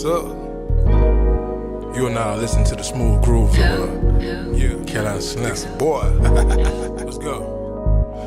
What's up? You and I listen to the smooth groove of Carolina Slimm. Boy, let's go.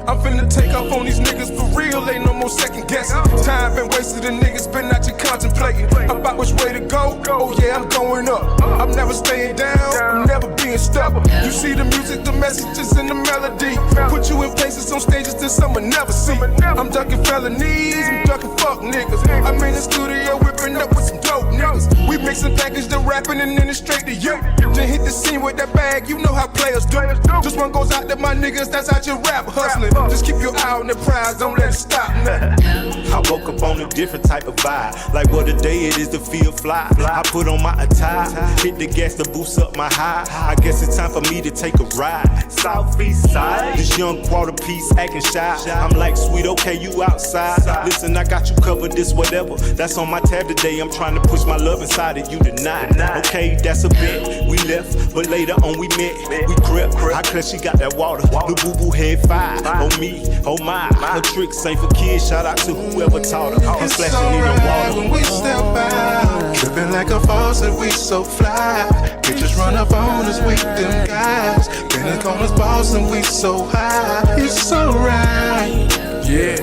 I'm finna take off on these niggas for real, ain't no more second guessing. Time been wasted and niggas been out here contemplating about which way to go. Oh yeah, I'm going up. I'm never staying down, I'm never being stuck. You see the music, the messages and the melody. Put you in places on stages that someone never see. I'm ducking felonies, I'm ducking fuck niggas. I'm in the studio whipping up with some dope niggas. We mixing package the rapping and then it's straight to you. Then hit the scene with that bag, you know how players do. This one goes out to my niggas, that's out your rap hustling. Just keep your eye on the prize, don't let it stop. I woke up on a different type of vibe. Like what a day it is to feel fly. I put on my attire, hit the gas to boost up my high. I guess it's time for me to take a ride. Southeast side, this young quarter piece acting shy. I'm like, sweet, okay, you outside. Listen, I got you covered, this whatever. That's on my tab today, I'm trying to push my love inside of you tonight. Okay, that's a bet, we left, but later on we met. We crept, I clutch, she got that water. The boo-boo head fire, on me, oh my. Her tricks ain't for kids, shout out to whoever taught her. I'm splashing in the water. When we step out, tripping like a faucet, we so fly. Bitches run up on us, we them guys. Been in corners, boss, and we so high. It's so right. Yeah,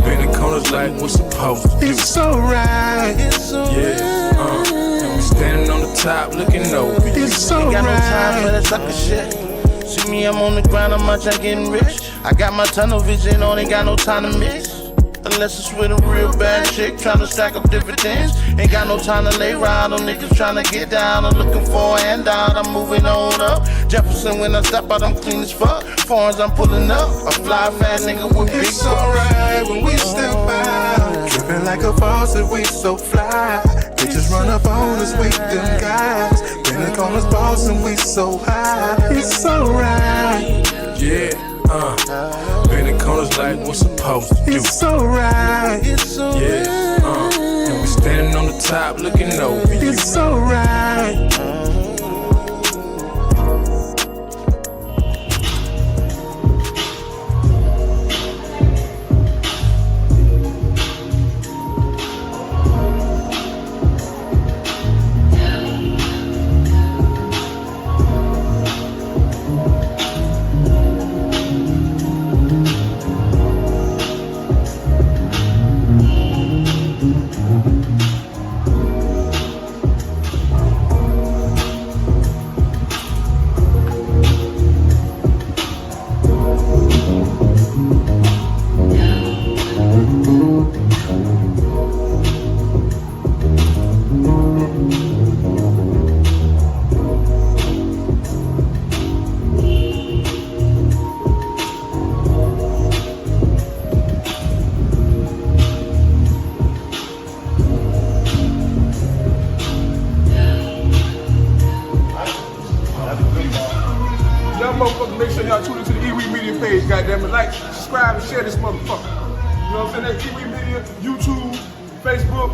been in corners like we're supposed to do. It's so right. Yeah, and we standing on the top looking over you. It's so Ain't got no time for right. that sucker shit. See me, I'm on the grind, I'm out here getting rich. I got my tunnel vision on, ain't got no time to miss. Unless it's with a real bad chick, tryna stack up dividends. Ain't got no time to lay ride on niggas tryna get down. I'm looking for a handout, I'm moving on up. Jefferson, when I step out, I'm clean as fuck. Foreigns, I'm pulling up. A fly fast nigga with big It's alright when we step out, tripping like a faucet, we so fly. Bitches run up on us, we them guys. Been in corners, boss, and we so high. It's alright. Yeah, been in corners like we're supposed to do. It's alright. Yeah, and we standing on the top looking over you. It's alright. Motherfucker, make sure y'all tune into the eWe Media page, goddammit. Like, subscribe, and share this motherfucker. You know what I'm saying? That's eWe Media, YouTube, Facebook,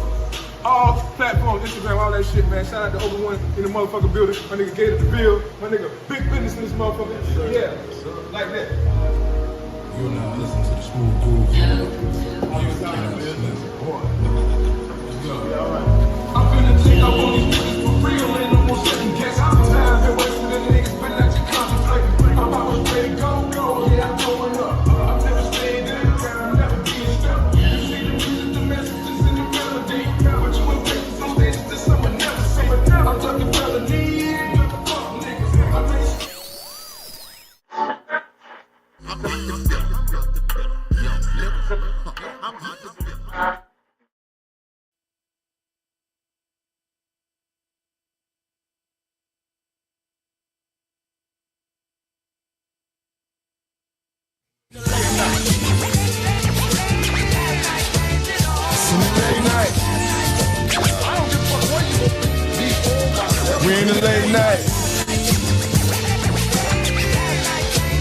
all platforms, Instagram, all that shit, man. Shout out to Over One in the motherfucking building. My nigga Gator the Bill. My nigga Big Business in this motherfucker. Yeah, like that. You now listen to the smooth groove. I'm finna take up on these niggas for real, ain't no more second guess. Time been wasting and niggas been out here contemplating about which way to go. Yeah, I'm going up. I'm never staying down, I'm never being stuck. You see the music, the messages, and the melody. But you in places on stages that someone never seen. I'm talking felonies, fuck niggas. We in the late night.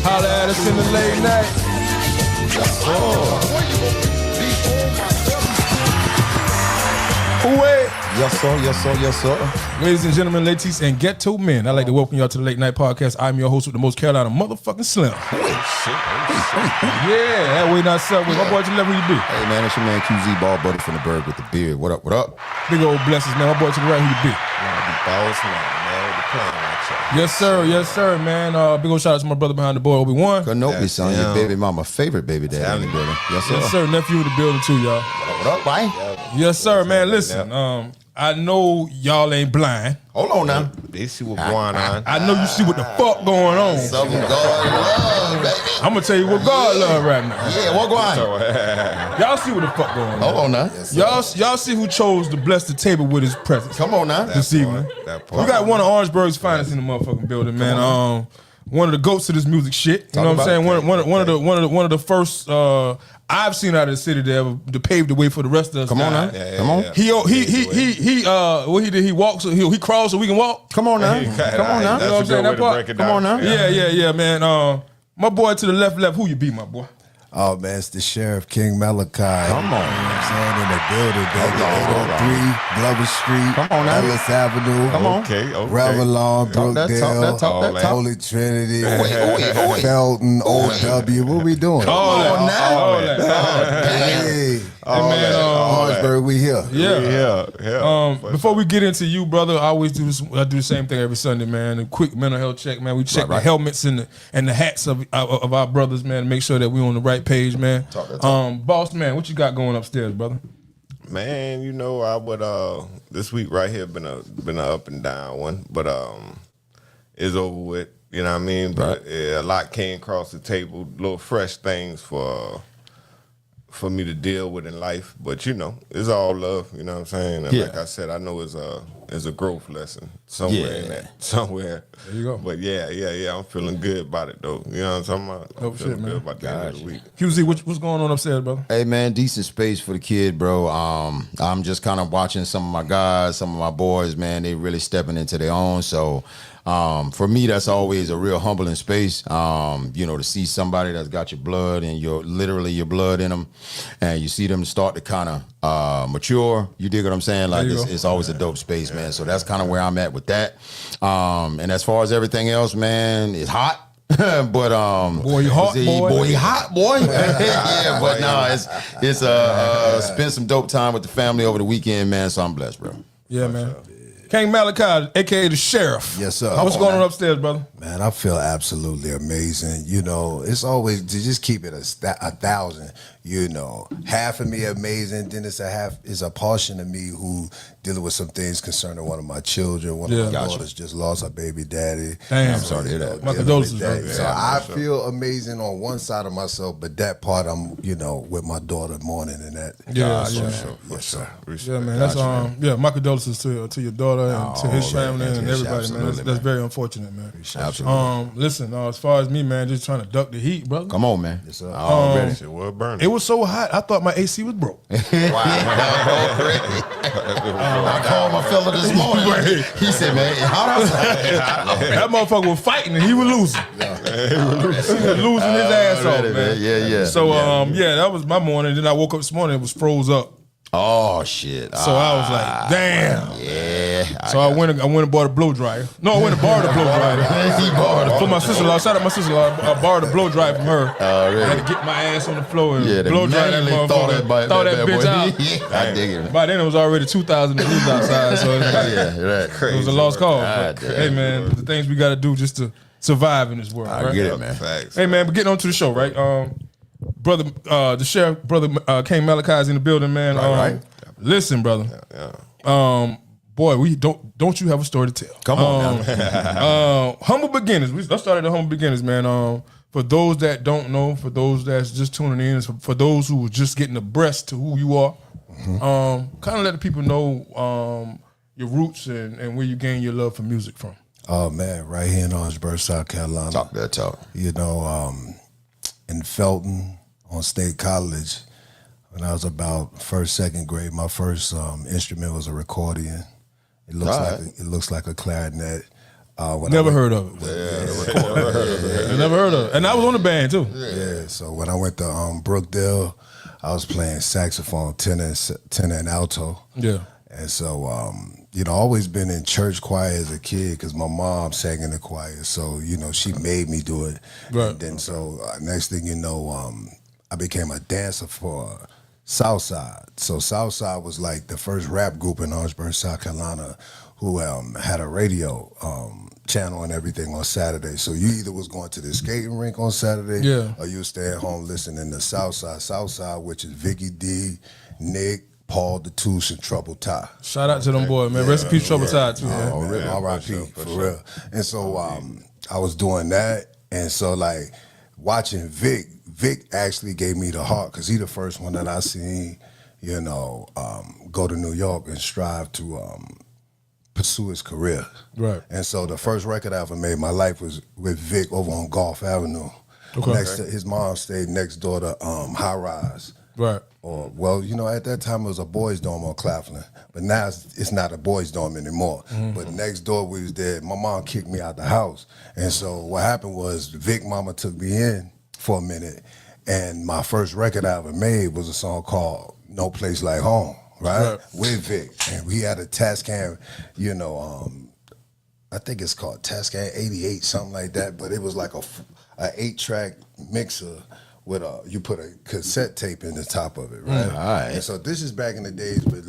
Holla at us in the late night. Oh. Wait. Yes, sir. Yes, sir. Yes, sir. Ladies and gentlemen, ladies and ghetto men, I'd like to welcome y'all to the Late Night Podcast. I'm your host with the most Carolina motherfucking Slimm. Yeah, that way not Subway. My boy, you left where you be. Hey, man, it's your man QZ Ball Buddy from the Bird with the beard. What up, what up? Big old blessings, man. My boy, to the right, who you be? Boss Man, the plan like Yes, sir, man. Big old shout out to my brother behind the board, Obi-Wan. Kenobi, son, your baby mama, favorite baby daddy in the building. Yes, sir. Yes, sir. Nephew in the building, too, y'all. What up, boy? Yes, sir, man. Listen, I know y'all ain't blind. Hold on now. They see what's going on. I know you see what the fuck going on. Something God love, baby. I'm gonna tell you what God love right now. Yeah, what going on? Y'all see what the fuck going on. Hold on now. Y'all see who chose to bless the table with his presence. Come on now. This evening. We got one of Orangeburg's finest in the motherfucking building, man. One of the goats of this music shit. You know what I'm saying? One of the first I've seen out of the city to pave the way for the rest of us. Come on now. Come on. What he did, he walked, so he crawled so we can walk. Come on now. Come on now. You know what I'm saying? That part. Come on now. Yeah, man. My boy to the left, who you be, my boy? Oh, man, it's the Sheriff, King Malachi. Come on. You know what I'm saying? In the building, baby. 803 Glover Street. Come on now. Ellis Avenue. Come on. Okay. Revelon, Brookdale, talk that. Holy Trinity, Felton, OW. What we doing? All that. Hey, man, Orangeburg, we here. Yeah. Before we get into you, brother, I always do this. I do the same thing every Sunday, man. A quick mental health check, man. We check the helmets and the hats of our brothers, man, to make sure that we on the right page, man. Boss Man, what you got going upstairs, brother? Man, you know, I would this week right here been a up and down one, but it's over with. You know what I mean? But a lot came across the table, little fresh things for me to deal with in life. But you know, it's all love. You know what I'm saying? And like I said, I know it's a growth lesson somewhere in that. Somewhere. There you go. But yeah, I'm feeling good about it though. You know what I'm talking about? I'm feeling good about the end of the week. QZ, what's going on upstairs, brother? Hey, man, decent space for the kid, bro. I'm just kind of watching some of my guys, some of my boys, man. They really stepping into their own. So for me, that's always a real humbling space, to see somebody that's got your blood and literally your blood in them, and you see them start to kind of mature. You dig what I'm saying? Like, it's always a dope space, man. So that's kind of where I'm at with that. And as far as everything else, man, it's hot. But boy, you hot, boy. Yeah, but no, it's spend some dope time with the family over the weekend, man. So I'm blessed, bro. Yeah, man. King Malachi, a.k.a. the Sheriff. Yes, sir. What's going on upstairs, brother? Man, I feel absolutely amazing. You know, it's always to just keep it a 1,000. You know, half of me amazing. Then it's a portion of me who dealing with some things concerning one of my children. One of my daughters just lost her baby daddy. Damn, I'm sorry to hear that. My condolences, brother. So I feel amazing on one side of myself, but that part I'm, with my daughter mourning and that. For sure. Yeah, man. That's my condolences to your daughter and to his family and everybody, man. That's very unfortunate, man. Absolutely. Listen, as far as me, man, just trying to duck the heat, brother. Come on, man. Yes, sir. Shit was burning. It was so hot, I thought my AC was broke. I called my fella this morning. He said, man, it's hot outside. That motherfucker was fighting and he was losing. He was losing his ass off, man. Yeah. So, that was my morning. Then I woke up this morning, it was froze up. Oh shit! So I was like, "Damn!" Yeah. So I went and bought a blow dryer. No, I went and borrowed a blow dryer. For my sister-in-law. Shout out my sister-in-law. I borrowed a blow dryer from her. Really? I had to get my ass on the floor and blow dry that motherfucker. Throw that bitch out. Yeah, I dig it. By then it was already 2,000 degrees outside, so it was a lost cause. Hey man, the things we got to do just to survive in this world. I get it, man. Facts. Hey man, but getting on to the show, right? Brother, the Sheriff, brother King Malachi is in the building, man. Right. Listen, brother. Boy, don't you have a story to tell? Come on, now. Humble beginners. Let's start at the humble beginners, man. For those that don't know, for those that's just tuning in, for those who are just getting abreast to who you are, kind of let the people know your roots and where you gain your love for music from. Oh man, right here in Orangeburg, South Carolina. Talk that talk. In Felton on State College, when I was about first, second grade, my first instrument was a accordion. It looks like a clarinet. Never heard of it. I never heard of it. And I was on the band too. Yeah. So when I went to Brookdale, I was playing saxophone, tenor and alto. Yeah. And so, always been in church choir as a kid because my mom sang in the choir. So, she made me do it. Right. And then next thing you know, I became a dancer for Southside. So Southside was like the first rap group in Orangeburg, South Carolina, who had a radio channel and everything on Saturday. So you either was going to the skating rink on Saturday, or you stay at home listening to Southside, which is Vicky D, Nick, Paul the Touche, and Trouble Ty. Shout out to them boys, man. Rest in peace, Trouble Ty, too. R.I.P. for real. And so I was doing that, and so like watching Vic actually gave me the heart because he the first one that I seen, go to New York and strive to pursue his career. Right. And so the first record I ever made in my life was with Vic over on Gulf Avenue. Okay. Next to, his mom stayed next door to High Rise. Right. Or at that time it was a boys' dorm on Claflin, but now it's not a boys' dorm anymore. Mm-hmm. But next door we was there. My mom kicked me out the house, and so what happened was Vic mama took me in for a minute, and my first record I ever made was a song called "No Place Like Home," right? With Vic, and we had a Tascam, I think it's called Tascam 88, something like that, but it was like a 8-track mixer. With you put a cassette tape in the top of it, right? Right. And so this is back in the days, but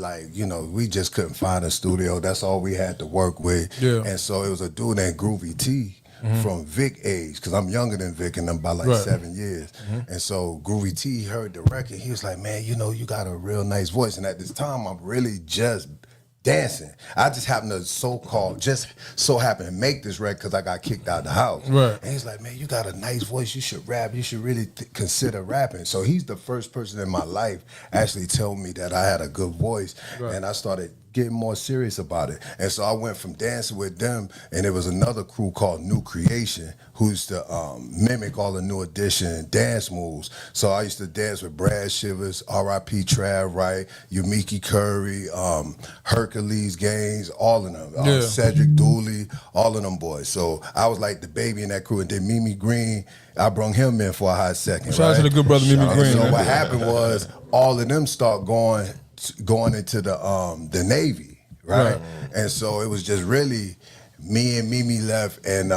we just couldn't find a studio. That's all we had to work with. Yeah. And so it was a dude named Groovy T from Vic age, because I'm younger than Vic and I'm by 7 years. And so Groovy T heard the record. He was like, man, you got a real nice voice. And at this time, I'm really just dancing. I just happened to happen to make this record because I got kicked out of the house. Right. And he's like, man, you got a nice voice. You should rap. You should really consider rapping. So he's the first person in my life actually told me that I had a good voice. Right. And I started getting more serious about it. And so I went from dancing with them, and there was another crew called New Creation who used to mimic all the New Edition dance moves. So I used to dance with Brad Shivers, R.I.P. Trav Wright, Yumiki Curry, Hercules Gaines, all of them, Cedric Dooley, all of them boys. So I was like the baby in that crew. And then Mimi Green, I brung him in for a hot second. Shout out to the good brother Mimi Green. So what happened was all of them start going into the Navy, right? And so it was just really me and Mimi left and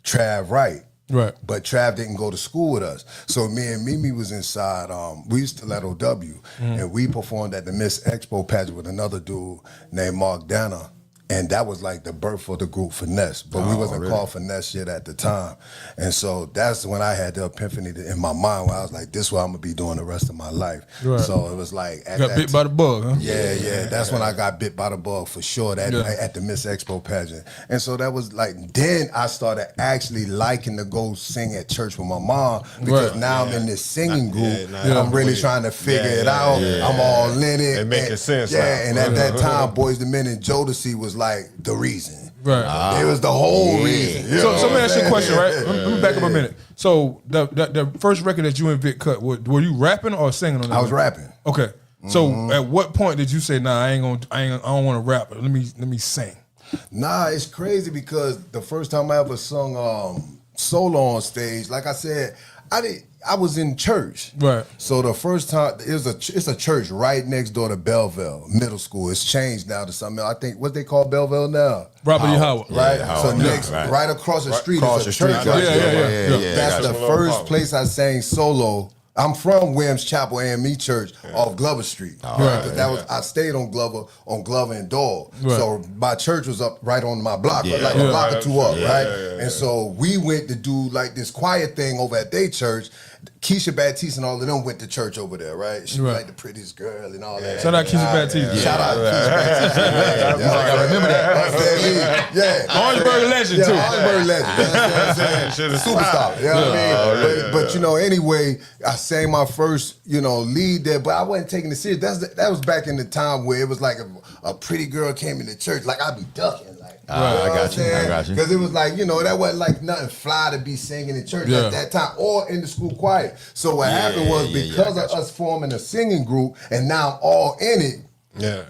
Trav Wright. Right. But Trav didn't go to school with us. So me and Mimi was inside, we used to let OW, and we performed at the Miss Expo pageant with another dude named Mark Danner. And that was like the birth of the group Finesse. But we wasn't called Finesse yet at the time. And so that's when I had the epiphany in my mind where I was like, this is what I'm going to be doing the rest of my life. Right. So it was like... Got bit by the bug, huh? Yeah. That's when I got bit by the bug for sure at the Miss Expo pageant. And so that was like... Then I started actually liking to go sing at church with my mom because now I'm in this singing group. I'm really trying to figure it out. I'm all in it. It making sense. Yeah, and at that time, Boys II Men and Jodeci was like the reason. Right. It was the whole reason. So let me ask you a question, right? Let me back up a minute. So the first record that you and Vic cut, were you rapping or singing on that? I was rapping. Okay. So at what point did you say, nah, I don't want to rap, let me sing? Nah, it's crazy because the first time I ever sung solo on stage, like I said, I was in church. Right. So the first time, it's a church right next door to Belleville Middle School. It's changed now to something else. I think, what they call Belleville now? Robert E. Howard. Right? Yeah, so Howard. right across the street is a church. That's the first place I sang solo. I'm from Williams Chapel AME Church off Glover Street. I stayed on Glover and Dole. Right. So my church was up right on my block, like a block or two up, right? And so we went to do like this choir thing over at their church. Keisha Baptiste and all of them went to church over there, right? She was like the prettiest girl and all that. Shout out Keisha Baptiste. Shout out Keisha Baptiste. I remember that. Orangeburg legend too. Orangeburg legend. You know what I'm saying? Superstar. You know what I mean? But anyway, I sang my first, lead there, but I wasn't taking it serious. That was back in the time where it was like a pretty girl came into church, like I'd be ducking. I got you. Because it was like, that wasn't like nothing fly to be singing in church at that time or in the school choir. So what happened was because of us forming a singing group and now I'm all in it,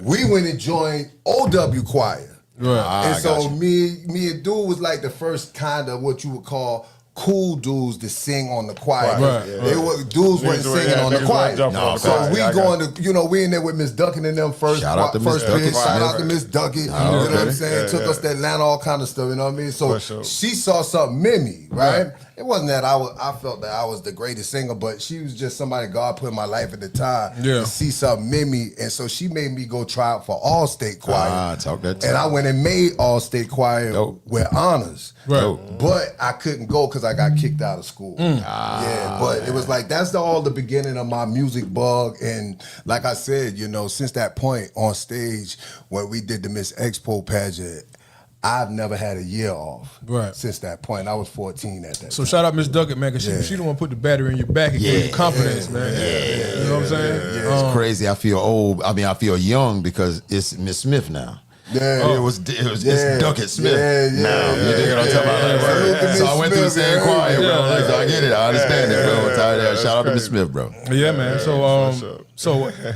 we went and joined OW choir. Right. And so me and Dude was like the first kind of what you would call cool dudes to sing on the choir. Right. They were dudes weren't singing on the choir. So we going to, we in there with Miss Duckett and them first. Shout out to Miss Duckett. Shout out to Miss Duckett. You know what I'm saying? Took us to Atlanta, all kind of stuff. You know what I mean? So she saw something in me, right? It wasn't that I felt that I was the greatest singer, but she was just somebody God put in my life at the time to see something in me, and so she made me go try out for All State Choir. And I went and made All State Choir with honors. Right. But I couldn't go because I got kicked out of school. But it was like that's all the beginning of my music bug. And like I said, since that point on stage when we did the Miss Expo pageant, I've never had a year off since that point. I was 14 at that time. So shout out Miss Duckett, man, because she the one put the battery in your back and gave you confidence, man. You know what I'm saying? It's crazy. I feel old. I feel young because it's Miss Smith now. It's Duckett Smith. Now you dig what I'm talking about? So I went through the same choir, bro. So I get it. I understand it, bro. Shout out to Miss Smith, bro. Yeah, man. So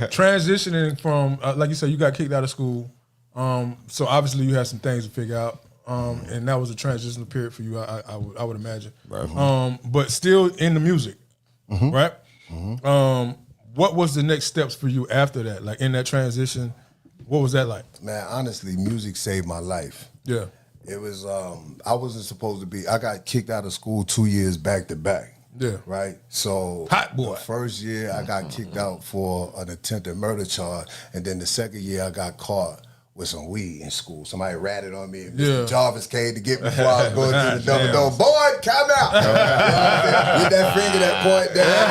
transitioning from like you said, you got kicked out of school. So obviously you had some things to figure out, and that was a transitional period for you. I would imagine. Right. But still in the music, right? What was the next steps for you after that? Like in that transition, what was that like? Man, honestly, music saved my life. Yeah. It was, I wasn't supposed to be, I got kicked out of school 2 years back to back. Yeah. Right? So hot boy. The first year I got kicked out for an attempted murder charge, and then the second year I got caught with some weed in school. Somebody ratted on me. Mr. Jarvis came to get me before I was going to the double door. Boy, come out! With that finger that point down.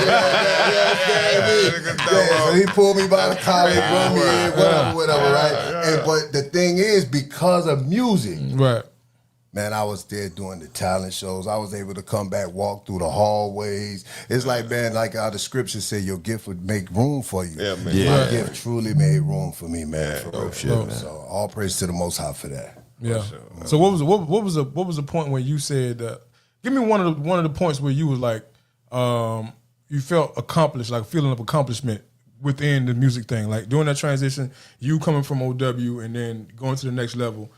So he pulled me by the collar, run me in, whatever, right? But the thing is, because of music, man, I was there doing the talent shows. I was able to come back, walk through the hallways. It's like, man, like how the scriptures say, your gift would make room for you. Yeah, man. My gift truly made room for me, man. For real shit, man. So all praise to the Most High for that. Yeah. So what was the point where you said, give me one of the points where you was like, you felt accomplished, like a feeling of accomplishment within the music thing, like during that transition, you coming from OW and then going to the next level.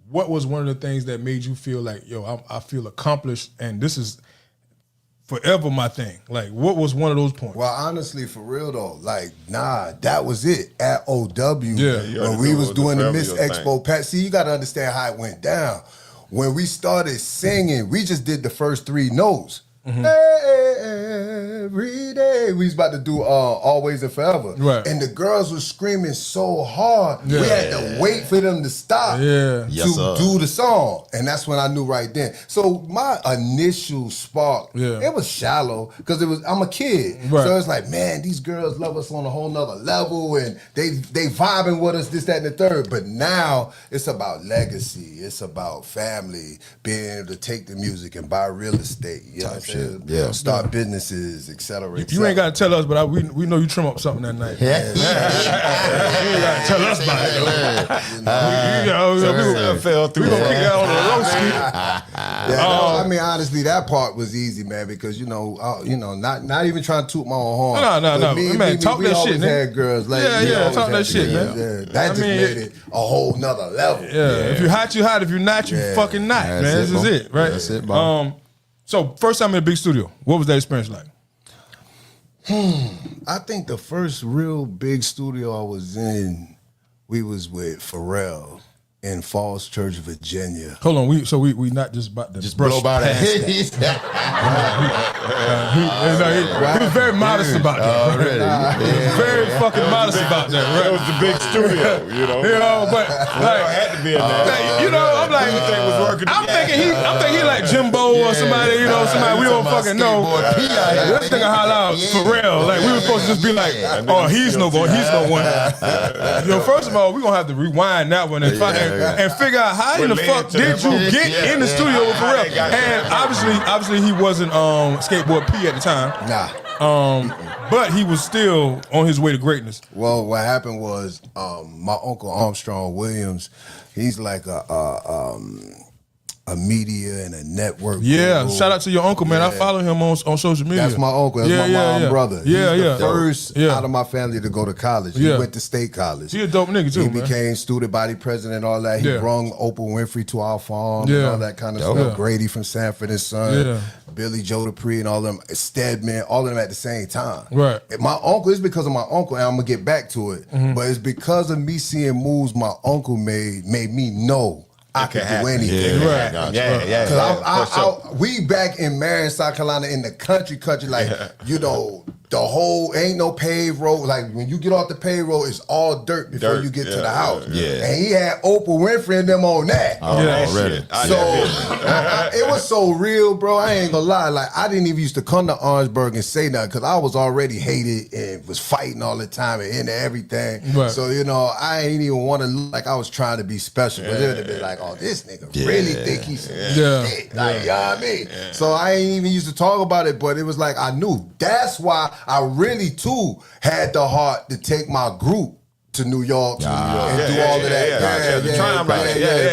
What was one of the things that made you feel like, yo, I feel accomplished and this is forever my thing? Like, what was one of those points? Well, honestly, for real though, that was it at OW. When we was doing the Miss Expo Pat. See, you got to understand how it went down. When we started singing, we just did the first 3 notes. Every day we was about to do Always and Forever, and the girls were screaming so hard we had to wait for them to stop to do the song, and that's when I knew right then. So my initial spark, it was shallow because I'm a kid, so it's like, man, these girls love us on a whole nother level, and they vibing with us, this, that, and the third. But now it's about legacy, it's about family, being able to take the music and buy real estate. You know what I'm saying? Start businesses, etc. You ain't gotta tell us, but we know you trim up something that night. You ain't gotta tell us about it. We gonna kick that on the road ski. I mean, honestly, that part was easy, man, because not even trying to toot my own horn. No, man, talk that shit, man. Had girls like talk that shit, man. That just made it a whole nother level. If you hot, you hot. If you're not, you fucking not, man. This is it, right? That's it, bro. So first time in a big studio, what was that experience like? I think the first real big studio I was in, we was with Pharrell in Falls Church, Virginia. Hold on, we not just about to blow by that. He was very modest about that. He was very fucking modest about that. Right? It was the big studio, but like, had to be in there. I'm like, everything was working. I'm thinking he like Jimbo or somebody, somebody we don't fucking know. This nigga holler out Pharrell. Like we were supposed to just be like, oh, he's no one. First of all, we gonna have to rewind that one and figure out how in the fuck did you get in the studio with Pharrell? And obviously he wasn't skateboard P at the time. Nah. But he was still on his way to greatness. Well, what happened was my uncle Armstrong Williams, he's like a media and a network. Yeah, guru. shout out to your uncle, man. I follow him on social media. That's my uncle. That's my mom's brother. Yeah, He's the first out of my family to go to college. He went to state college. He a dope nigga too, He man. became student body president and all that. He brung Oprah Winfrey to our farm and all that kind of stuff. Grady from Sanford and Son, Billy Joe Dupree and all them, Stedman, all of them at the same time. Right. My uncle, it's because of my uncle, and I'm going to get back to it, but it's because of me seeing moves my uncle made me know I could do anything. Yeah. Because we back in Marion, South Carolina, in the country, like, you know, the whole, ain't no paved road. Like, when you get off the paved road, it's all dirt before you get to the house. Yeah. And he had Oprah Winfrey and them on that. Already. So, it was so real, bro. I ain't gonna lie. Like, I didn't even used to come to Orangeburg and say nothing because I was already hated and was fighting all the time and into everything. Right. So, you know, I ain't even want to look like I was trying to be special. But it would have been like, oh, this nigga really think he's some shit. Like, you know what I mean? So I ain't even used to talk about it, but it was like I knew. That's why I really, too, had the heart to take my group to New York and do all of that.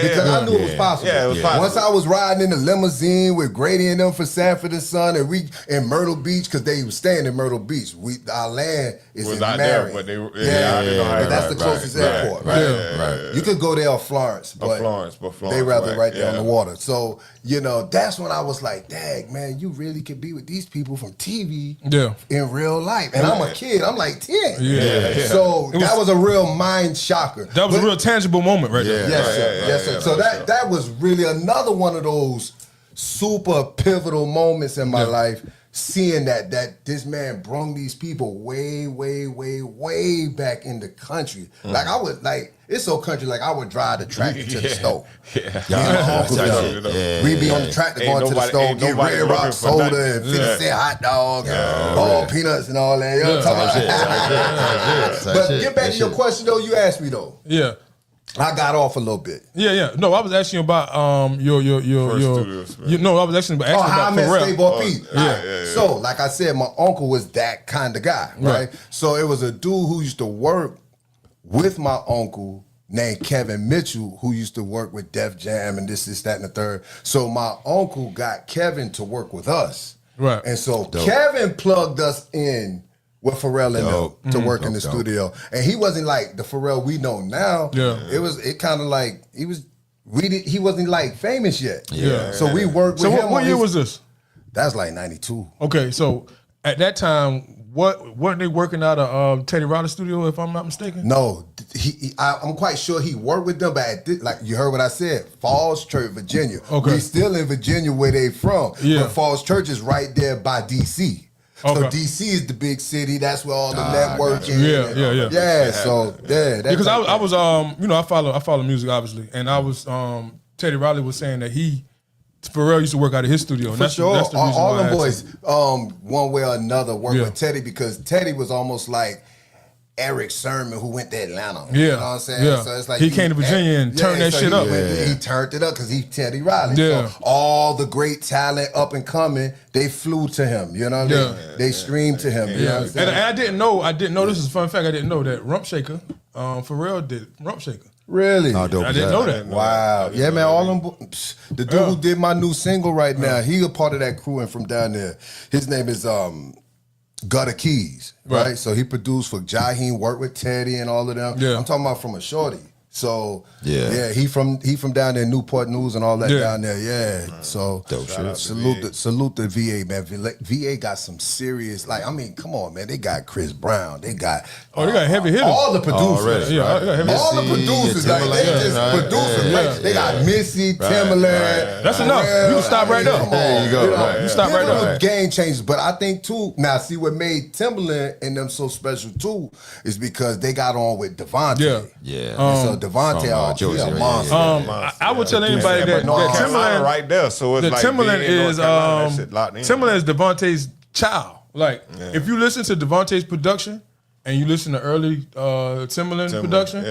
Because I knew it was possible. Yeah, it was possible. Once I was riding in the limousine with Grady and them for Sanford and Son, and we in Myrtle Beach, because they was staying in Myrtle Beach. Our land is in Marion. But that's the closest airport. Right. You could go there or Florence, but they rather right there on the water. So, you know, that's when I was like, dang, man, you really could be with these people from TV in real life. And I'm a kid. I'm like 10. So that was a real mind shocker. That was a real tangible moment right there. Yes, sir. So that was really another one of those super pivotal moments in my life, seeing that this man brung these people way back in the country. Like I would it's so country, like I would drive the tractor to the store. We'd be on the tractor going to the store, get Red Rock soda and 50-cent hot dog and ball peanuts and all that. You know what I'm talking about? But get back to your question though, you asked me though. Yeah. I got off a little bit. Yeah. No, I was asking you about your no, I was asking about how I met Pharrell. Skateboard Pete. So, like I said, my uncle was that kind of guy, right? So it was a dude who used to work with my uncle named Kevin Mitchell, who used to work with Def Jam and this, that, and the third. So my uncle got Kevin to work with us. Right. And so Kevin plugged us in with Pharrell and them to work in the studio. And he wasn't like the Pharrell we know now. Yeah. It kind of like he wasn't like famous yet. Yeah. So we worked with him. So what year was this? That's like 92. Okay, so at that time, weren't they working out of Teddy Riley's studio, if I'm not mistaken? No, I'm quite sure he worked with them, but like you heard what I said, Falls Church, Virginia. Okay. We still in Virginia where they from. Yeah. But Falls Church is right there by D.C. Okay. So D.C. is the big city. That's where all the networking. Yeah. So because I was I follow music obviously, and I was Teddy Riley was saying that Pharrell used to work out of his studio. For sure. That's the reason all them boys, one way or another, work with Teddy because Teddy was almost like Eric Sermon who went to Atlanta. Yeah. You know what I'm saying? Yeah. So it's like he came to Virginia and turned that shit up. He turned it up because he's Teddy Riley. Yeah. So all the great talent up and coming, they flew to him. You know what I mean? They streamed to him. You know what I'm saying? And I didn't know, this is a fun fact, I didn't know that Rump Shaker, Pharrell did Rump Shaker. Really? I didn't know that. Wow. Yeah, man, all them, the dude who did my new single right now, he a part of that crew and from down there. His name is Gutter Keys, right? So he produced for Jaheim, worked with Teddy and all of them. Yeah. I'm talking about from a shorty. So he from down there, Newport News and all that down there. Yeah. So salute the VA, man. VA got some serious, like, I mean, come on, man. They got Chris Brown. They got they got heavy hitters. All the producers. All the producers. Like, they just producers. Like, they got Missy, Timberland. That's enough. You can stop right there. There you go. You stop right there. Game changers. But I think too, now see what made Timberland and them so special too is because they got on with Devontae. Yeah. So Devontae, a monster. I would tell anybody that Timberland right there. So it's like Timberland is Devontae's child. Like if you listen to Devontae's production and you listen to early Timberland production,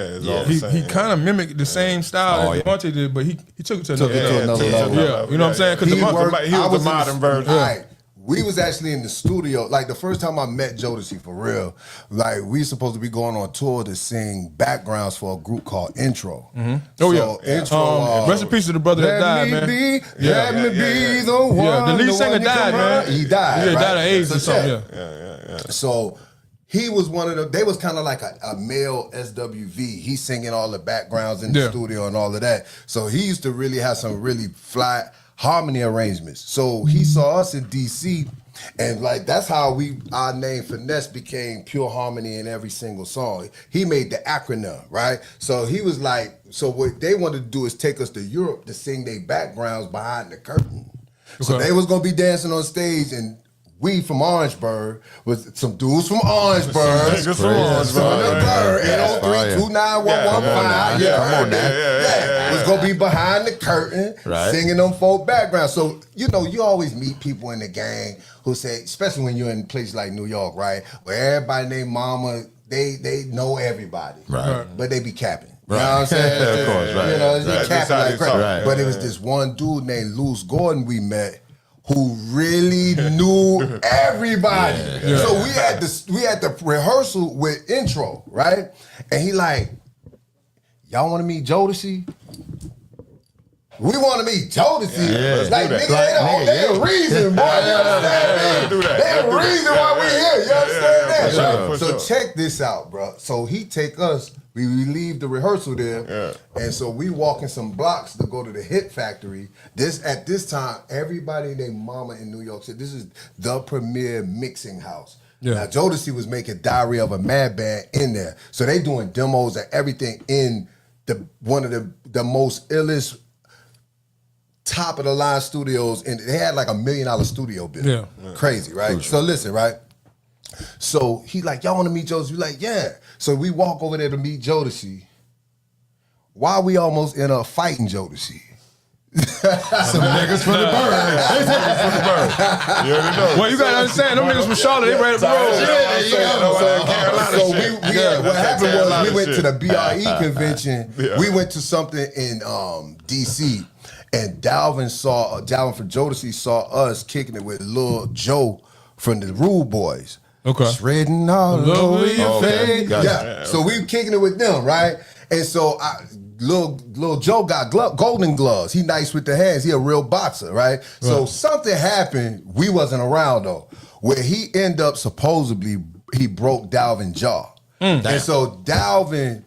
he kind of mimicked the same style that Devontae did, but he took it to another level. Yeah, you know what I'm saying? Because he was the modern version. we was actually in the studio. Like the first time I met Jodeci for real, like we supposed to be going on tour to sing backgrounds for a group called Intro. Oh, Intro. Rest in peace to the brother that died, man. Let me be the one. Yeah, the lead singer died, man. He died. Yeah, right? died of AIDS or something. Yeah. So he was one of them. They was kind of like a male SWV. He's singing all the backgrounds in the studio and all of that. So he used to really have some really fly harmony arrangements. So he saw us in DC, and like that's how our name Finesse became Pure Harmony in every single song. He made the acronym, right? So he was like, so what they wanted to do is take us to Europe to sing their backgrounds behind the curtain. So they was gonna be dancing on stage, and we from Orangeburg with some dudes from Orangeburg. Niggas from Orangeburg. 803-291-115. Come on now. Yeah. Was gonna be behind the curtain, singing them folk backgrounds. So, you know, you always meet people in the gang who say, especially when you're in places like New York, right? Where everybody named mama, they know everybody. Right. But they be capping. You know what I'm saying? Of course, right. You know, they capping like crazy. Right. But it was this one dude named Luce Gordon we met who really knew everybody. So we had the rehearsal with Intro, right? And he like, y'all want to meet Jodeci? We want to meet Jodeci. Like, nigga, they a reason, boy. You understand me? They a reason why we here. You understand that? So check this out, bro. So he take us, we leave the rehearsal there, and so we walking some blocks to go to the Hit Factory. At this time, everybody and their mama in New York said this is the premier mixing house. Now Jodeci was making Diary of a Madman in there, so they doing demos and everything in one of the most illest, top of the line studios, and they had like $1 million studio bill. Crazy, right? Crucial. So listen, right? So he like, y'all want to meet Jodeci? We like, yeah. So we walk over there to meet Jodeci. Why we almost end up fighting Jodeci? Some niggas from the bird. You already know. Well, you gotta understand, them niggas from Charlotte, they ready to roll. What happened was we went to the BRE convention. We went to something in DC. And Dalvin from Jodeci saw us kicking it with Lil Joe from the Rude Boys. Okay. Shredding all over your face. So we kicking it with them, right? And so Lil Joe got golden gloves. He nice with the hands. He a real boxer, right? So something happened. We wasn't around though, where he ended up supposedly he broke Dalvin's jaw. And so Dalvin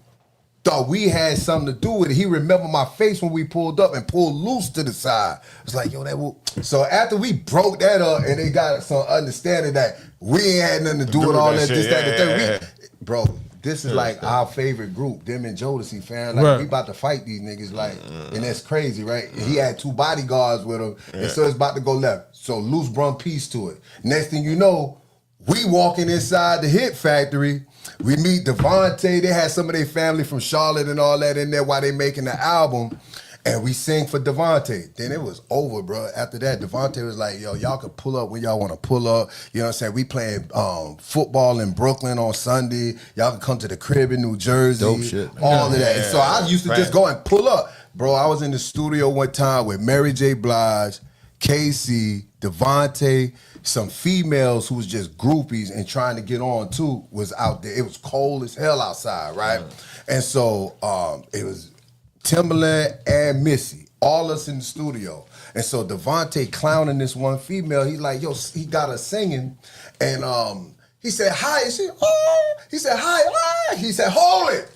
thought we had something to do with it. He remembered my face when we pulled up and pulled Loose to the side. It's like, yo, that will. So after we broke that up and they got some understanding that we ain't had nothing to do with all that, this, that, and third. Bro, this is like our favorite group, them and Jodeci, fam. Like, we about to fight these niggas, like, and that's crazy, right? And he had 2 bodyguards with him, and so it's about to go left. So Loose brung peace to it. Next thing you know, we walking inside the Hit Factory. We meet Devontae. They had some of their family from Charlotte and all that in there while they making the album. And we sing for Devontae. Then it was over, bro. After that, Devontae was like, yo, y'all can pull up when y'all want to pull up. You know what I'm saying? We playing football in Brooklyn on Sunday. Y'all can come to the crib in New Jersey. Dope shit. All of that. And so I used to just go and pull up. Bro, I was in the studio one time with Mary J. Blige, Casey, Devontae, some females who was just groupies and trying to get on too was out there. It was cold as hell outside, right? And so it was Timberland and Missy, all us in the studio. And so Devontae clowning this one female, he like, yo, he got her singing, and he said, hi, and she, oh, he said, hi, he said, hold it.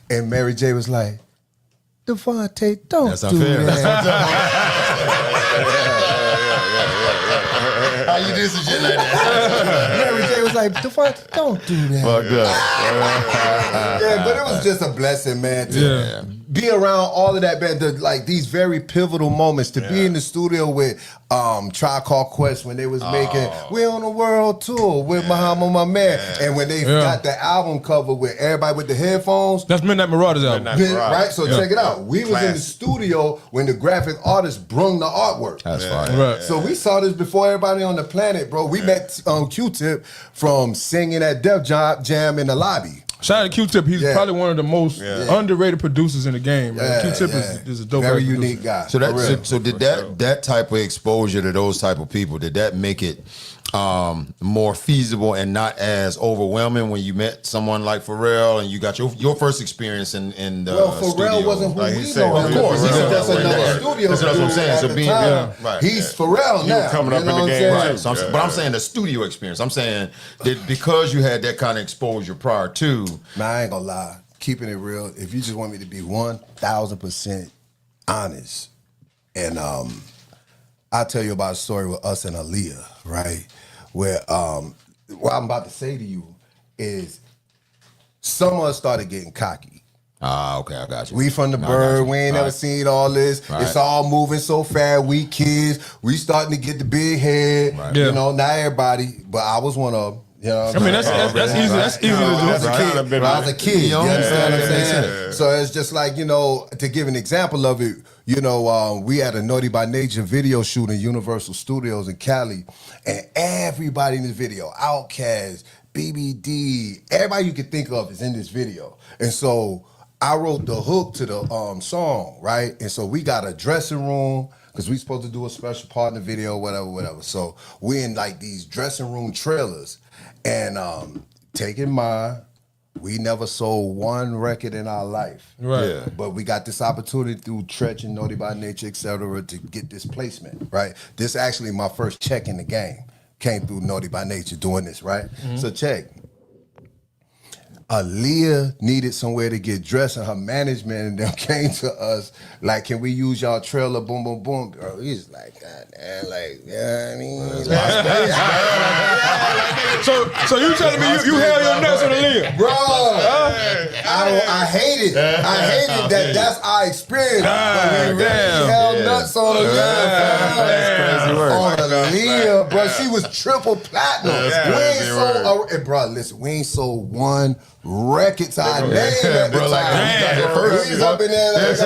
And Mary J was like, Devontae, don't do that. How you do some shit like that? Mary J was like, Devontae, don't do that. Fucked up. Yeah, but it was just a blessing, man, to be around all of that, man, like these very pivotal moments, to be in the studio with Tribe Called Quest when they was making We on the World Tour with Muhammad, my man. And when they got the album cover with everybody with the headphones. That's Midnight Marauders album. Right? So check it out. We was in the studio when the graphic artist brung the artwork. That's fine. Right. So we saw this before everybody on the planet, bro. We met Q-Tip from singing at Def Jam in the lobby. Shout out to Q-Tip. He's probably one of the most underrated producers in the game. Man. Q-Tip is a dope very producer. unique guy. So did that type of exposure to those type of people, did that make it more feasible and not as overwhelming when you met someone like Pharrell and you got your first experience in the Pharrell studio? wasn't who Like we he said, know. of course, That's another studio. That's what I'm saying. So being he's Pharrell now. coming up in the what I'm game, saying? right. So but I'm saying the studio experience. I'm saying that because you had that kind of exposure prior to. Man, I ain't gonna lie. Keeping it real, if you just want me to be 1,000% honest, and I'll tell you about a story with us and Aaliyah, right? Where what I'm about to say to you is someone started getting cocky. Okay, I got you. We from the bird, we ain't never seen all this. Right. It's all moving so fast. We kids, we starting to get the big head. Right. You know, not everybody, but I was one of them. You know what I mean, I'm saying? that's easy. That's easy to do. When I was a kid, you understand what I'm saying? Yeah. So it's just like, you know, to give an example of it, you know, we had a Naughty by Nature video shoot in Universal Studios in Cali, and everybody in the video, Outkast, BBD, everybody you could think of is in this video. And so I wrote the hook to the song, right? And so we got a dressing room, because we supposed to do a special part in the video, whatever. So we in like these dressing room trailers. And take in mind, we never sold one record in our life. Right. Yeah. But we got this opportunity through Tretch and Naughty by Nature, et cetera, to get this placement, right? This actually my first check in the game. Came through Naughty by Nature doing this, right? Mm-hmm. So check. Aaliyah needed somewhere to get dressed, and her management and them came to us like, "Can we use y'all trailer?" Boom, boom, boom. Bro, he's like, "God damn, like, yeah, I mean, So you telling me you held your nuts on Aaliyah? bro, I hate it. I hate it that that's our experience. But we really held nuts on Aaliyah. On Aaliyah, bro, she was triple platinum. We ain't sold, bro, listen, we ain't sold one record to our name at the time. We was up in there like,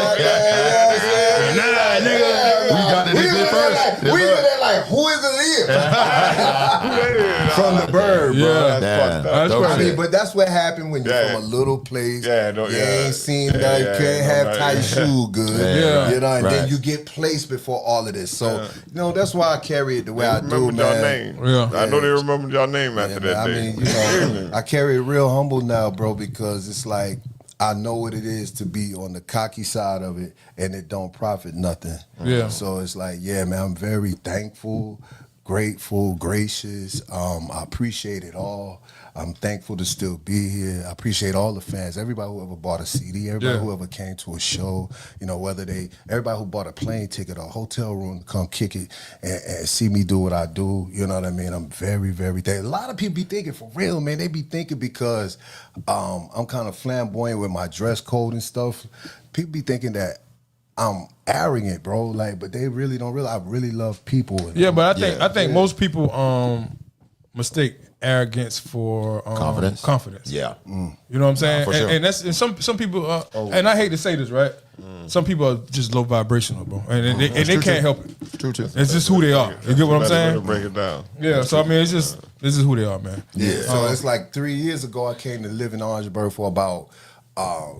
we were there like, who is Aaliyah? From the bird, bro. Yeah. That's I mean, but that's what happened when you're from a little place. You ain't seen that, you can't have tight shoes good. You know, and then you get placed before all of this. So, you know, that's why I carry it the way I do, man. I know they remembered your name after that day. I mean, you know, I carry it real humble now, bro, because it's like, I know what it is to be on the cocky side of it, and it don't profit nothing. Yeah. So it's like, yeah, man, I'm very thankful, grateful, gracious. I appreciate it all. I'm thankful to still be here. I appreciate all the fans, everybody who ever bought a CD, everybody who ever came to a show, you know, everybody who bought a plane ticket or a hotel room to come kick it and see me do what I do, you know what I mean? I'm very, very thankful. A lot of people be thinking, for real, man, they be thinking because I'm kind of flamboyant with my dress code and stuff. People be thinking that I'm arrogant, bro, like, but they really don't realize I really love people. But I think most people mistake arrogance for confidence. Yeah. You know what I'm saying? For sure. And some people and I hate to say this, right? Some people are just low vibrational, bro. And they can't help it. True. It's just who they are. You get what I'm saying? Break it down. Yeah, so I mean this is who they are, man. Yeah. So it's like 3 years ago I came to live in Orangeburg for about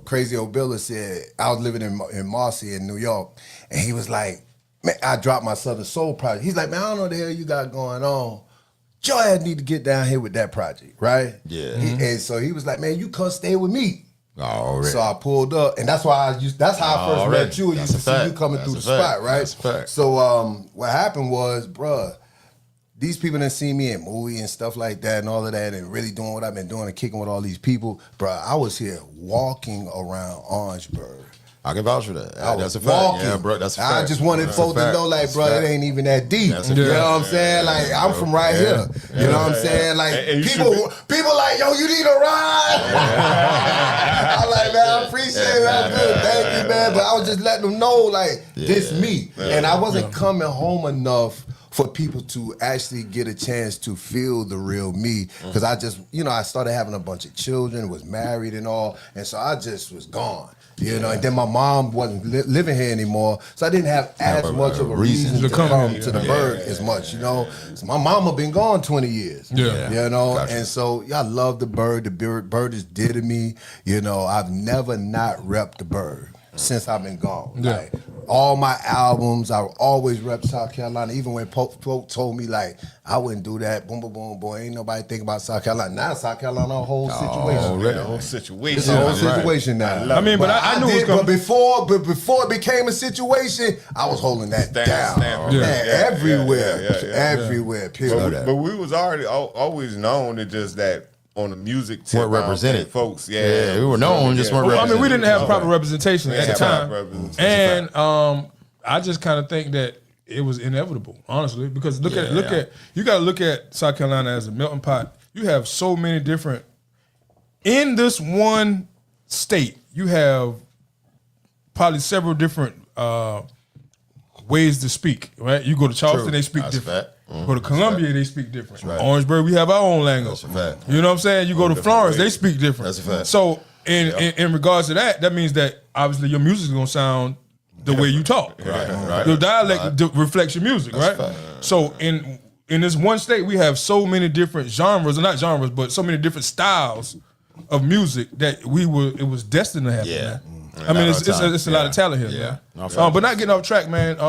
Crazy Old Billa said I was living in Marcy in New York, and he was like, man, I dropped my Southern Soul project. He's like, man, I don't know what the hell you got going on. Your ass need to get down here with that project, right? Yeah. And so he was like, man, you come stay with me. Already. So I pulled up, and that's why that's how I first met you. And used to see you coming through the spot, right? That's a fact. So what happened was, bruh, these people done seen me in movies and stuff like that and all of that, and really doing what I've been doing and kicking with all these people. Bruh, I was here walking around Orangeburg. I can vouch for that. That's a fact. Walking. Yeah, bro, that's a fact. I just wanted folks to know, like, bro, it ain't even that deep. That's a You know fact. what I'm saying? Like, I'm from right here. You know what I'm saying? Like, And people like, yo, you need a ride? I'm like, man, I appreciate it. I'm good. Thank you, man. But I was just letting them know, like, this me. And I wasn't coming home enough for people to actually get a chance to feel the real me. Because I just, I started having a bunch of children, was married and all. And so I just was gone. You know, and then my mom wasn't living here anymore, so I didn't have as much of a reason to come to the Bird as much, you know. So my mama been gone 20 years, you know, and so I love the Bird. The Bird is dear to me, you know. I've never not repped the Bird since I've been gone. Like, all my albums, I always rep South Carolina. Even when folk told me like I wouldn't do that, boom, boom, boom, boy, ain't nobody think about South Carolina. Now South Carolina, a whole situation. The whole situation. It's a whole situation now. I mean, but I knew it was coming. But before it became a situation, I was holding that down. Everywhere. Period. But we was already always known to just that. On the music tip, weren't represented, folks. We were known, just weren't represented. I mean, we didn't have proper representation at the time, and I just kind of think that it was inevitable, honestly, because look at you got to look at South Carolina as a melting pot. You have so many different in this one state. You have probably several different ways to speak. Right? You go to Charleston, they speak different. Go to Columbia, they speak different. Right. Orangeburg, we have our own language. That's a fact. You know what I'm saying? You go to Florence, they speak different. That's a fact. So in regards to that means that obviously your music is gonna sound the way you talk. Right. Your dialect reflects your music, right? So in this one state, we have so many different genres, or not genres, but so many different styles of music that it was destined to happen. Man. I mean, it's a lot of talent here, man. But not getting off track, man.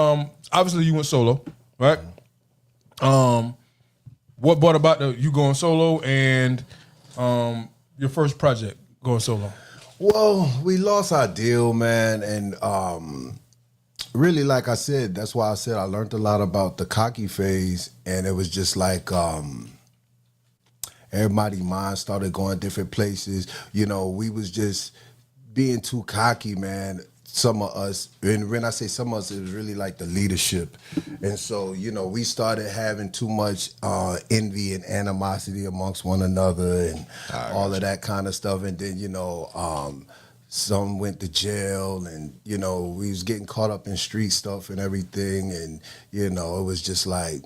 Obviously, you went solo, right? What brought about you going solo and your first project going solo? Well, we lost our deal, man, and really, like I said, that's why I said I learned a lot about the cocky phase, and it was just like everybody's mind started going different places. You know, we was just being too cocky, man. Some of us, and when I say some of us, it was really like the leadership. And so, you know, we started having too much envy and animosity amongst one another and all of that kind of stuff. And then, you know, some went to jail and, you know, we was getting caught up in street stuff and everything. And, you know, it was just like,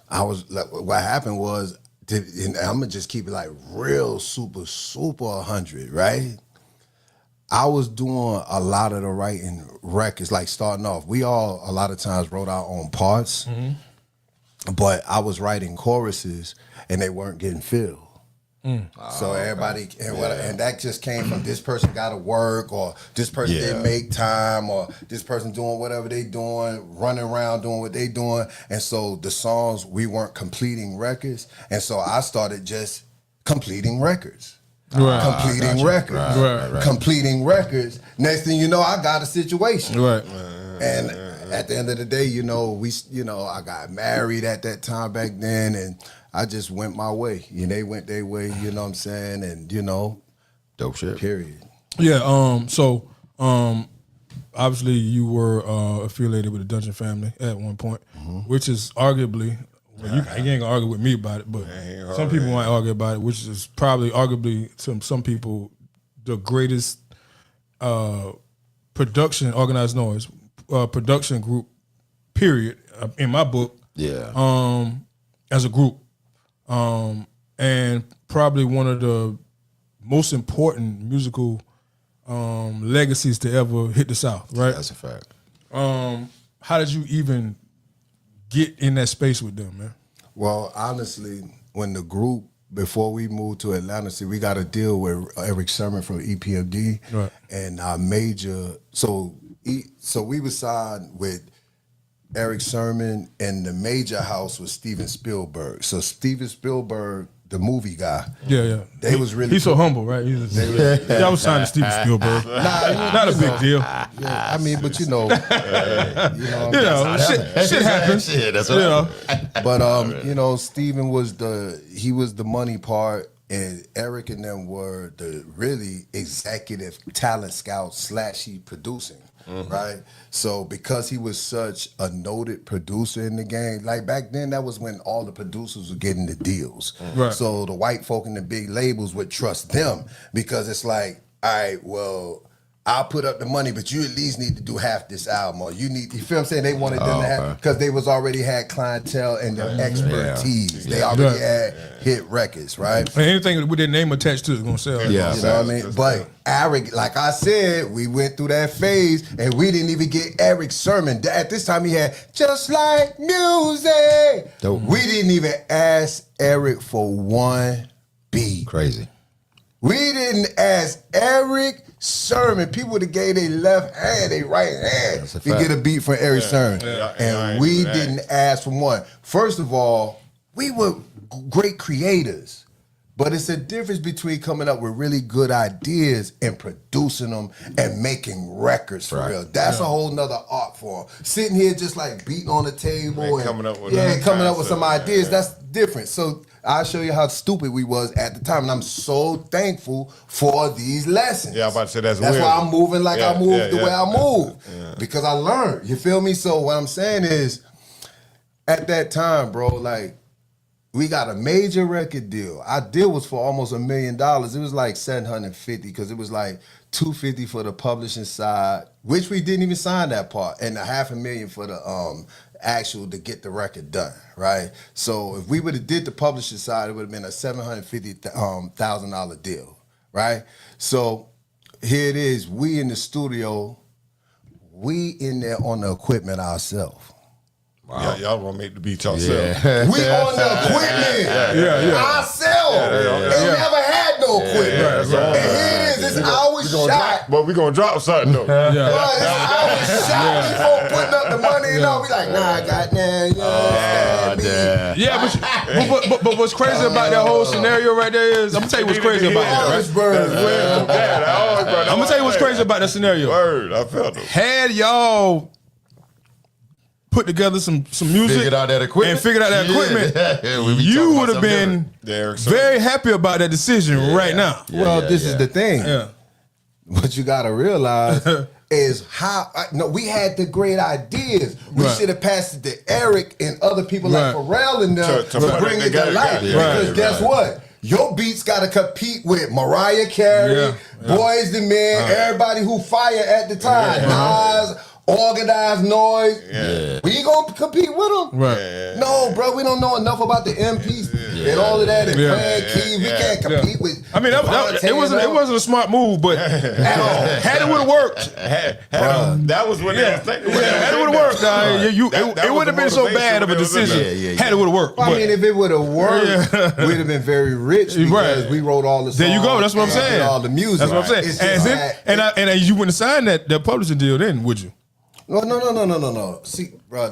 what happened was, and I'm going to just keep it like real super 100, right? I was doing a lot of the writing records, like starting off. We all, a lot of times, wrote our own parts, but I was writing choruses, and they weren't getting filled. So everybody, and that just came from this person got to work, or this person didn't make time, or this person doing whatever they doing, running around doing what they doing. And so the songs, we weren't completing records, and so I started just completing records. Completing records. Next thing you know, I got a situation. And at the end of the day, you know, I got married at that time back then, and I just went my way. You know, they went their way. You know what I'm saying? And you know, dope shit. Period. Yeah. So obviously you were affiliated with the Dungeon family at one point, which is arguably. Well, you ain't gonna argue with me about it, but some people might argue about it, which is probably arguably some people the greatest production organized noise production group, period, in my book. As a group, and probably one of the most important musical legacies to ever hit the South. Right, that's a fact. How did you even get in that space with them, man? Well, honestly, when the group, before we moved to Atlanta, we got a deal with Eric Sermon from EPMD, and our major. So we was signed with Eric Sermon, and the major house was Steven Spielberg. So Steven Spielberg, the movie guy, they was really. He's so humble, right? I was signed to Steven Spielberg. Not a big deal. I mean, but shit happens. That's what But you know, Steven was the money part, and Eric and them were the really executive talent scouts / he producing. Right, so because he was such a noted producer in the game, like back then, that was when all the producers were getting the deals. So the white folk in the big labels would trust them because it's like, all right, well, I'll put up the money, but you at least need to do half this album. Or you feel what I'm saying? They wanted them to have, because they was already had clientele and their expertise. They already had hit records, right? And anything with their name attached to it is going to sell. Yeah. You know what I mean? But Eric, like I said, we went through that phase and we didn't even get Eric's sermon. At this time he had Just Like Music. Dope. We didn't even ask Eric for one beat. Crazy. We didn't ask Eric sermon. People that gave their left hand, their right hand to get a beat from Eric sermon. And we didn't ask for one. First of all, we were great creators. But it's a difference between coming up with really good ideas and producing them and making records for real. That's a whole nother art form. Sitting here just like beating on the table and coming up with some ideas, that's different. So I'll show you how stupid we was at the time. And I'm so thankful for these lessons. Yeah, I'm about to say that's why I'm moving like I move the way I move. Because I learned. You feel me? So what I'm saying is, at that time, bro, like, we got a major record deal. Our deal was for almost $1 million. It was like $750 because it was like $250 for the publishing side, which we didn't even sign that part, and $500,000 for the actual to get the record done, right? So if we would have did the publishing side, it would have been a $750,000 deal, right? So here it is. We in the studio. We in there on the equipment ourselves. Wow. Y'all gonna make the beat yourself. We on the equipment ourselves. And never had no equipment. And here it is, it's our shot. But we gonna drop something though. Bro, it's our shot. Before putting up the money and all, we like, nah, goddamn, but what's crazy about that whole scenario right there is, I'm gonna tell you what's crazy about that, right? I'm gonna tell you what's crazy about that scenario. Word, I felt it. Had y'all put together some music, figured out that equipment, you would have been very happy about that decision right now. Well, this is the thing. What you gotta realize is how we had the great ideas. We should have passed it to Eric and other people like Pharrell and them to bring it to life. Because guess what? Your beats gotta compete with Mariah Carey, Boys II Men, everybody who fire at the time, Nas. Organized noise. We gonna compete with them? No, bro. We don't know enough about the MPs and all of that and playing keys. We can't compete with. I mean, it wasn't a smart move, but had it would have worked. That was what they was thinking. Had it would have worked, it wouldn't have been so bad of a decision. Had it would have worked. I mean, if it would have worked, we'd have been very rich because we wrote all the songs. There you go. That's what I'm saying. All the music. That's what I'm saying. And you wouldn't have signed that publishing deal then, would you? No. See, bro,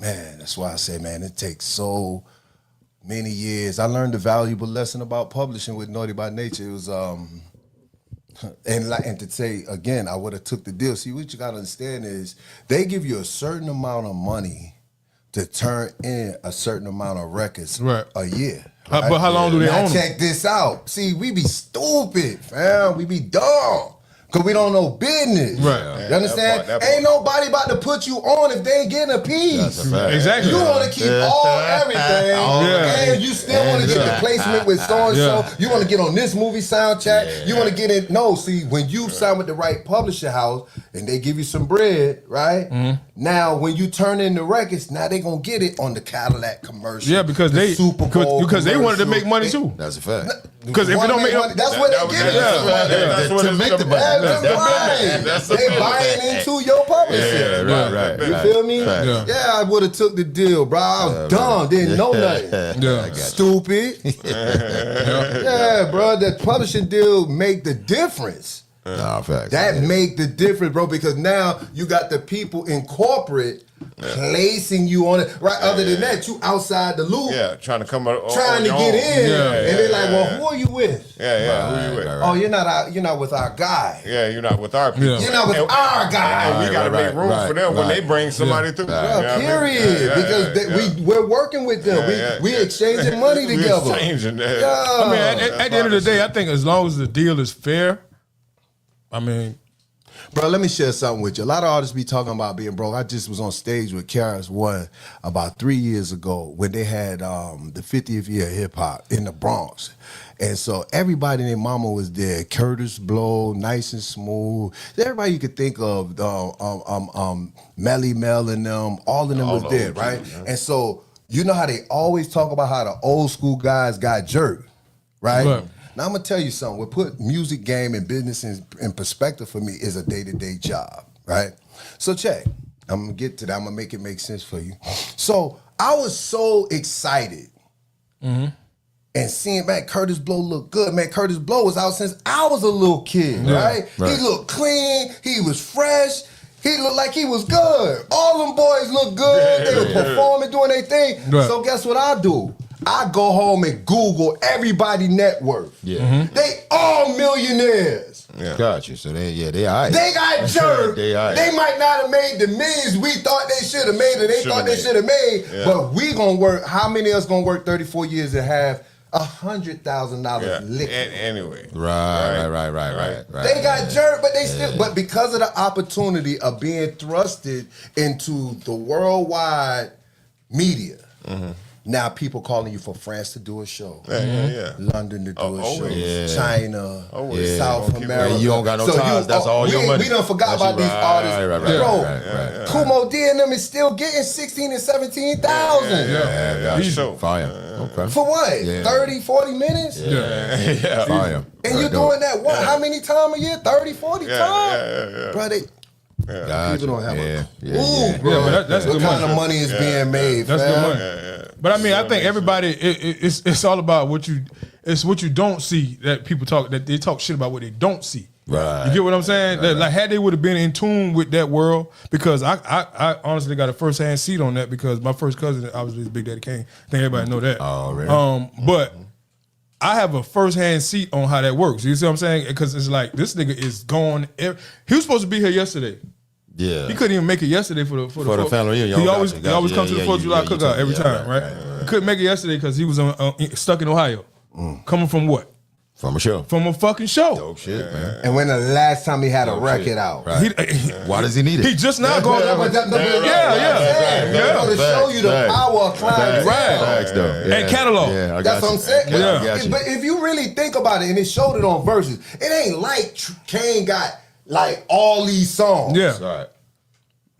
man, that's why I say, man, it takes so many years. I learned a valuable lesson about publishing with Naughty by Nature. It was, and to say, again, I would have took the deal. See, what you got to understand is they give you a certain amount of money to turn in a certain amount of records a year. Right? But how long do they own them? Check this out. See, we be stupid, fam. We be dumb. Because we don't know business. Right. You understand? That part. Ain't nobody about to put you on if they ain't getting a piece. That's a fact. Exactly. You want to keep everything. And you still want to get the placement with so-and-so. You want to get on this movie soundtrack. You want to get in. No, see, when you sign with the right publisher house and they give you some bread, right? Now, when you turn in the records, now they going to get it on the Cadillac commercial. Yeah, because they Super Bowl because they wanted to make money too. That's a fact. Because if they don't make money, that's what they get it to make the money. They buying into your publishing. Right. You feel me? Yeah, I would have took the deal, bro. I was dumb, didn't know nothing. Stupid. Yeah, bro. That publishing deal make the difference. Facts. That make the difference, bro, because now you got the people in corporate placing you on it. Right. Other than that, you outside the loop. Yeah, trying to come out, trying to get in. And they're like, well, who are you with? Who you with? Oh, you're not with our guy. Yeah, you're not with our people. You're not with our guy. And we got to make room for them when they bring somebody through. Period. Because we're working with them. We exchanging money together. We exchanging that. I mean, at the end of the day, I think as long as the deal is fair, I mean, Bro, let me share something with you. A lot of artists be talking about being broke. I just was on stage with Karis One about 3 years ago when they had the 50th year of hip hop in the Bronx. And so everybody and their mama was there. Curtis Blow, Nice and Smooth. Everybody you could think of, Melly Mel and them, all of them was there, right? And so you know how they always talk about how the old school guys got jerked, right? Right. Now I'm gonna tell you something. What put music game and business in perspective for me is a day-to-day job, right? So check. I'm gonna get to that. I'm gonna make it make sense for you. So I was so excited and seeing, man, Curtis Blow look good. Man, Curtis Blow was out since I was a little kid, right? He looked clean. He was fresh. He looked like he was good. All them boys look good. They were performing, doing their thing. Right. So guess what I do? I go home and Google everybody net worth. Yeah. They all millionaires. Yeah. Gotcha. So they all right. They got jerked. They all right. They might not have made the millions we thought they should have made or they thought they should have made. Yeah. But we gonna work, how many of us gonna work 34 years and have $100,000 liquid? Anyway. Right. They got jerked, but they still, but because of the opportunity of being thrusted into the worldwide media, now people calling you for France to do a show, London to do a show, China, South America. And you don't got no ties. That's all your money. We done forgot about these artists. Bro, Kumo D and them is still getting 16 and 17,000. Yeah. Fire. Okay. For what? 30, 40 minutes? Yeah. Fire. And you doing that what? How many times a year? 30, 40 times? Bro, people don't have a clue, bro. But that's what good kind money. of money is being made, That's fam? good money. But I mean, I think everybody, it's all about what you don't see that people talk, that they talk shit about what they don't see. Right. You get what I'm saying? That, like, had they would have been in tune with that world, because I honestly got a first-hand seat on that, because my first cousin obviously is Big Daddy Kane. I think everybody know that. Oh, really? But I have a first-hand seat on how that works. You see what I'm saying? Because it's like, this nigga is gone. He was supposed to be here yesterday. Yeah. He couldn't even make it yesterday for the family reunion. He always come to the 4th of July cookout every time, right? He couldn't make it yesterday because he was stuck in Ohio. Coming from what? From a show. From a fucking show. Dope shit, man. And when the last time he had a record out? Right. Why does he need it? He just now going To show you the power of clientele. Facts, though. And catalog. Yeah, That's what I'm saying. Yeah. But if you really think about it, and it showed it on Versus, it ain't like Kane got like all these songs. Yeah. Right.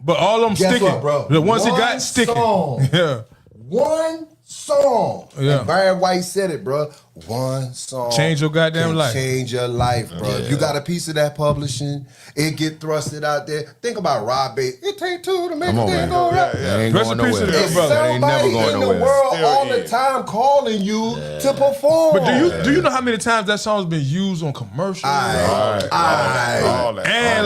But all of them sticking. What, bro? The ones he got sticking. Song. Yeah. One song. Yeah. And Barry White said it, bro. One song. Change your goddamn can life. Change your life, bro. Yeah. You got a piece of that publishing. It get thrusted out there. Think about Rob Bates. It take two to make a thing go right. That ain't Rest going in peace to nowhere. the good brother. That ain't never Somebody going in the nowhere. world all the time calling you to perform. But do you know how many times that song's been used on commercials? And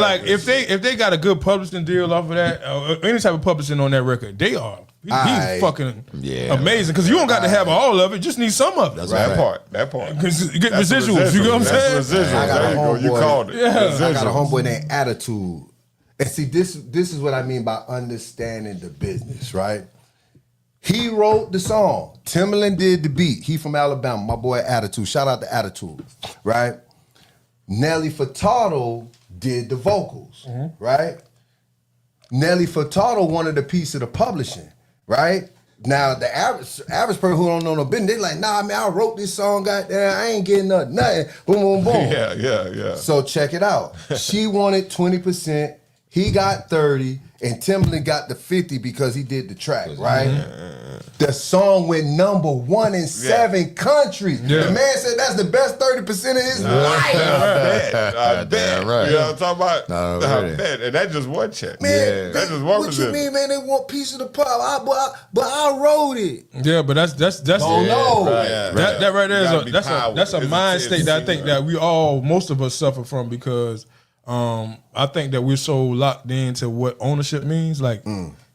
like if they got a good publishing deal off of that, or any type of publishing on that record, they are. He's fucking amazing, because you don't got to have all of it. Just need some of it. That's That right. part. That part. Because you get residuals. You know what I'm saying? That's residuals. I got There a you go. You homeboy. called it. I got a homeboy named Attitude. And see, this is what I mean by understanding the business, right? He wrote the song. Timbaland did the beat. He from Alabama, my boy Attitude. Shout out to Attitude, right? Nelly Furtado did the vocals, right? Nelly Furtado wanted a piece of the publishing, right? Now, the average person who don't know no business, they like, nah, man, I wrote this song, goddamn, I ain't getting nothing. Boom, boom, boom. Yeah. So check it out. She wanted 20%, he got 30%, and Timbaland got the 50% because he did the track, right? The song went #1 in 7 countries. The man said that's the best 30% of his life. I bet. Right. You know what I'm talking about? No, I really. bet. And that's just one check. Man, That's just one what you percent. mean, man? They want piece of the pie, but I wrote it. Yeah, but that's Oh no! that right there Gotta be is power. that's a It's mind state that I think right. that most of us suffer from, because I think that we're so locked into what ownership means. Like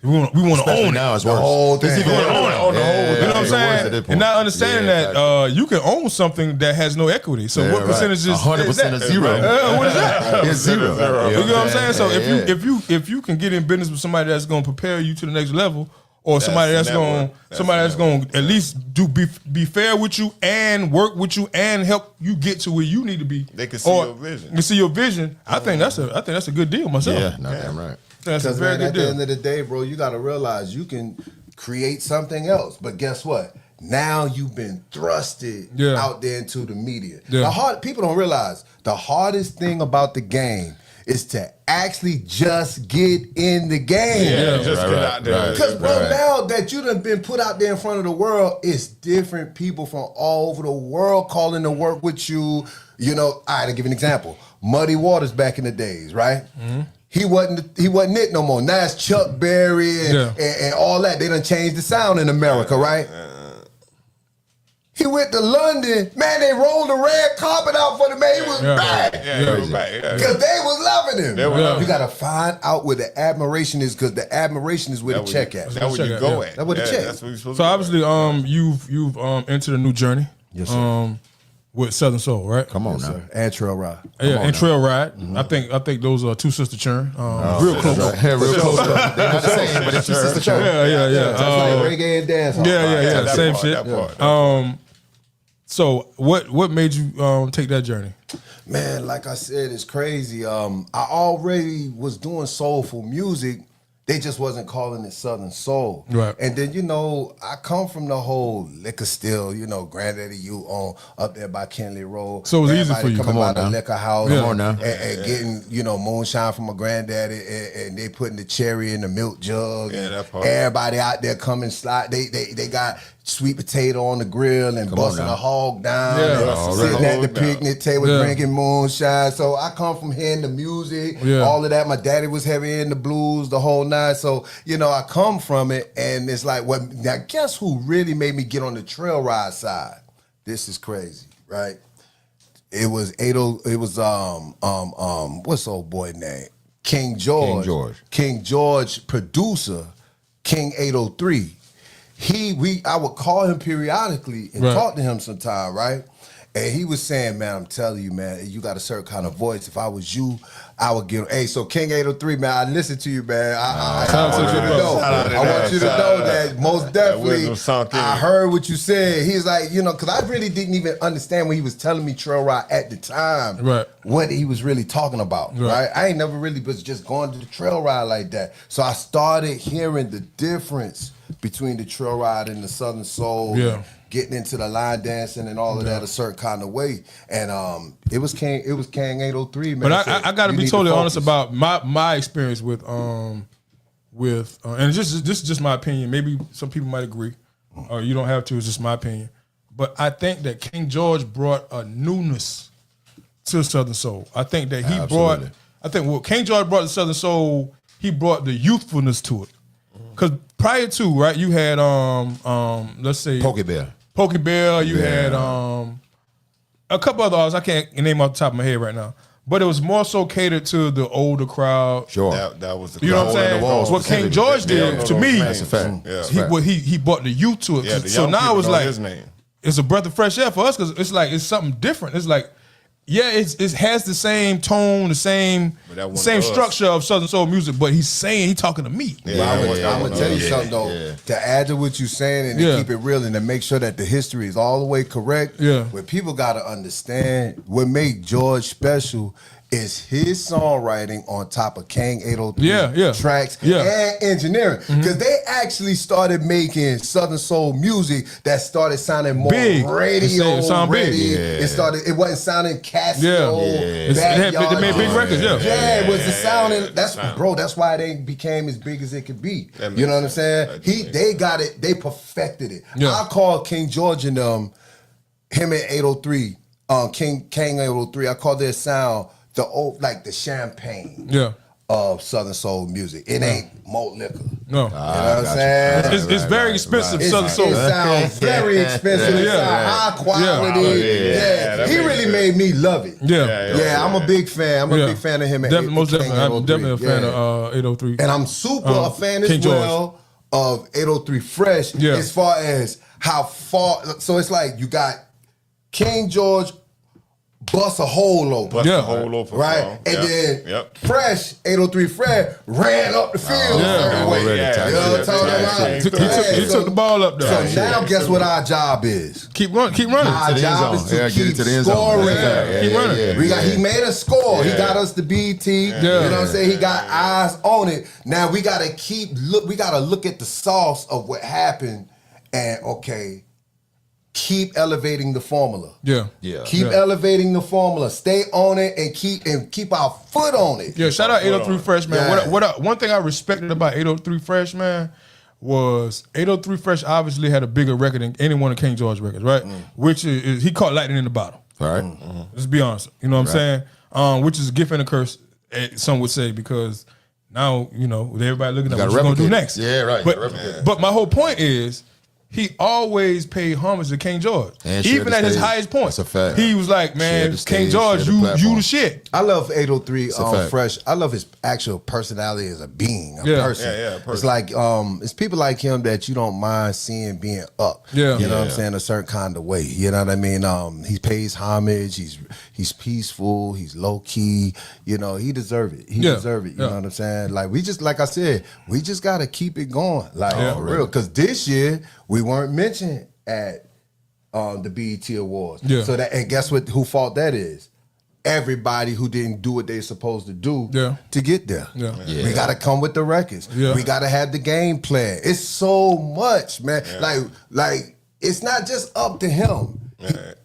we want to Especially own it. now it's The worse. whole thing. You want to own it. You know what I'm it's worse at saying? this point. And not understanding Yeah, that you can own something that has no equity. So what percentage is 100% is zero. what is that? It's zero. You know what I'm saying? So Yeah. if you can get in business with somebody that's going to prepare you to the next level, or somebody that's going to at least be fair with you and work with you and help you get to where you need to be. They can see your vision. Can see your vision. I think that's a good deal myself. Yeah, not damn right. That's a very good at deal. the end of the day, bro, you got to realize you can create something else. But guess what? Now you've been thrusted out there into the media. Yeah. People don't realize the hardest thing about the game is to actually just get in the game. Yeah, just get out there. Because, bro, now that you done been put out there in front of the world, it's different people from all over the world calling to work with you. You know, all right, I'll give you an example. Muddy Waters back in the days, right? Mm-hmm. He wasn't it no more. Now it's Chuck Berry and all that. They done changed the sound in America, right? He went to London, man. They rolled the red carpet out for the man. He was back. He was back. Because they was loving him. You got to find out where the admiration is, because the admiration is where the check at. That's where you go at. That's where the check. That's what you're supposed so to obviously, you've entered a new journey. Yes, sir. With Southern Soul, right? Come on now. Sir. And Trail Ride. And Trail Ride. Mm-hmm. I think those are two sister churn. Real close. Real close. They're not the same, but it's two sister churn. Yeah. That's like reggae and dance. Yeah. Same part, shit. that part. So what made you take that journey? Man, like I said, it's crazy. I already was doing soulful music. They just wasn't calling it Southern Soul. Right. And then, I come from the whole liquor still, Granddaddy U on up there by Kenley Road. So it was easy for you. Coming out the liquor house. Come on now. And getting, moonshine from my granddaddy, and they putting the cherry in the milk jug. Yeah, that part. Everybody out there coming slide. They got sweet potato on the grill and busting a hog down. And sitting at the picnic table drinking moonshine. So I come from hearing the music, all of that. My daddy was heavy in the blues the whole night. So, I come from it, and it's like, now guess who really made me get on the trail ride side? This is crazy, right? It was what's the old boy name? King George. King George producer, King 803. I would call him periodically and talk to him sometime, right? And he was saying, man, I'm telling you, man, you got a certain kind of voice. If I was you, I would get. Hey, so King 803, man, I listen to you, man. I want you to know. I want you to know that most definitely I heard what you said. He's like, because I really didn't even understand when he was telling me Trail Ride at the time, what he was really talking about, right? I ain't never really was just going to the Trail Ride like that. So I started hearing the difference between the Trail Ride and the Southern Soul. Getting into the line dancing and all of that a certain kind of way, and it was King 803, man. But I got to be totally honest about my experience with and this is just my opinion. Maybe some people might agree, or you don't have to. It's just my opinion. But I think that King George brought a newness to Southern Soul. I think that he brought. I think what King George brought to Southern Soul, he brought the youthfulness to it. Because prior to you had let's say Pokey Bear, you had a couple other artists I can't name off the top of my head right now. But it was more so catered to the older crowd. Sure. That was the You know what I'm saying? What King George did to me, that's a fact. He brought the youth to it. Yeah, so now it's like his name. It's a breath of fresh air for us, because it's like it's something different. It's like, it has the same tone, the same structure of Southern Soul music, but he's talking to me. I'm gonna tell you something though. To add to what you're saying and to keep it real and to make sure that the history is all the way correct. What people gotta understand, what made George special is his songwriting on top of King 803 tracks and engineering. Because they actually started making Southern Soul music that started sounding more radio ready. It wasn't sounding Casio. They made big records, it was the sounding. That's why it ain't became as big as it could be. You know what I'm saying? They got it, they perfected it. I call King George and him and 803, King 803, I call their sound the champagne of Southern Soul music. It ain't malt liquor. No. You know what I'm saying? It's very expensive Southern Soul. It sounds very expensive. It sounds high quality. He really made me love it. I'm a big fan. I'm a big fan of him. Most definitely. I'm definitely a fan of 803. And I'm super a fan as well of 803 Fresh as far as how far. So it's like you got King George bust a hole open. Bust a hole open. Right? And then Fresh, 803 Fred, ran up the field a certain way. He took the ball up there. So now guess what our job is? Keep running. Our job is to keep scoring. Keep running. He made us score. He got us the BT. You know what I'm saying? He got eyes on it. Now we gotta look at the sauce of what happened and keep elevating the formula. Keep elevating the formula. Stay on it and keep our foot on it. Yeah, shout out 803 Fresh, man. One thing I respected about 803 Fresh, man, was 803 Fresh obviously had a bigger record than any one of King George records, right? Which is he caught lightning in the bottle. Right. Let's be honest. You know what I'm saying? Which is a gift and a curse, some would say, because now, everybody looking at what you're going to do next. Yeah, right. But my whole point is, he always paid homage to King George. Even at his highest point. That's a fact. He was like, man, King George, you the shit. I love 803 Fresh. I love his actual personality as a being, a person. It's like, it's people like him that you don't mind seeing being up. Yeah. You know what I'm saying? A certain kind of way. You know what I mean? He pays homage. He's peaceful. He's low key. He deserve it. He deserve it. You know what I'm saying? Like I said, we just got to keep it going. For real. Because this year, we weren't mentioned at the BET Awards. And guess what? Who fault that is? Everybody who didn't do what they're supposed to do to get there. We got to come with the records. We got to have the game plan. It's so much, man. Like it's not just up to him.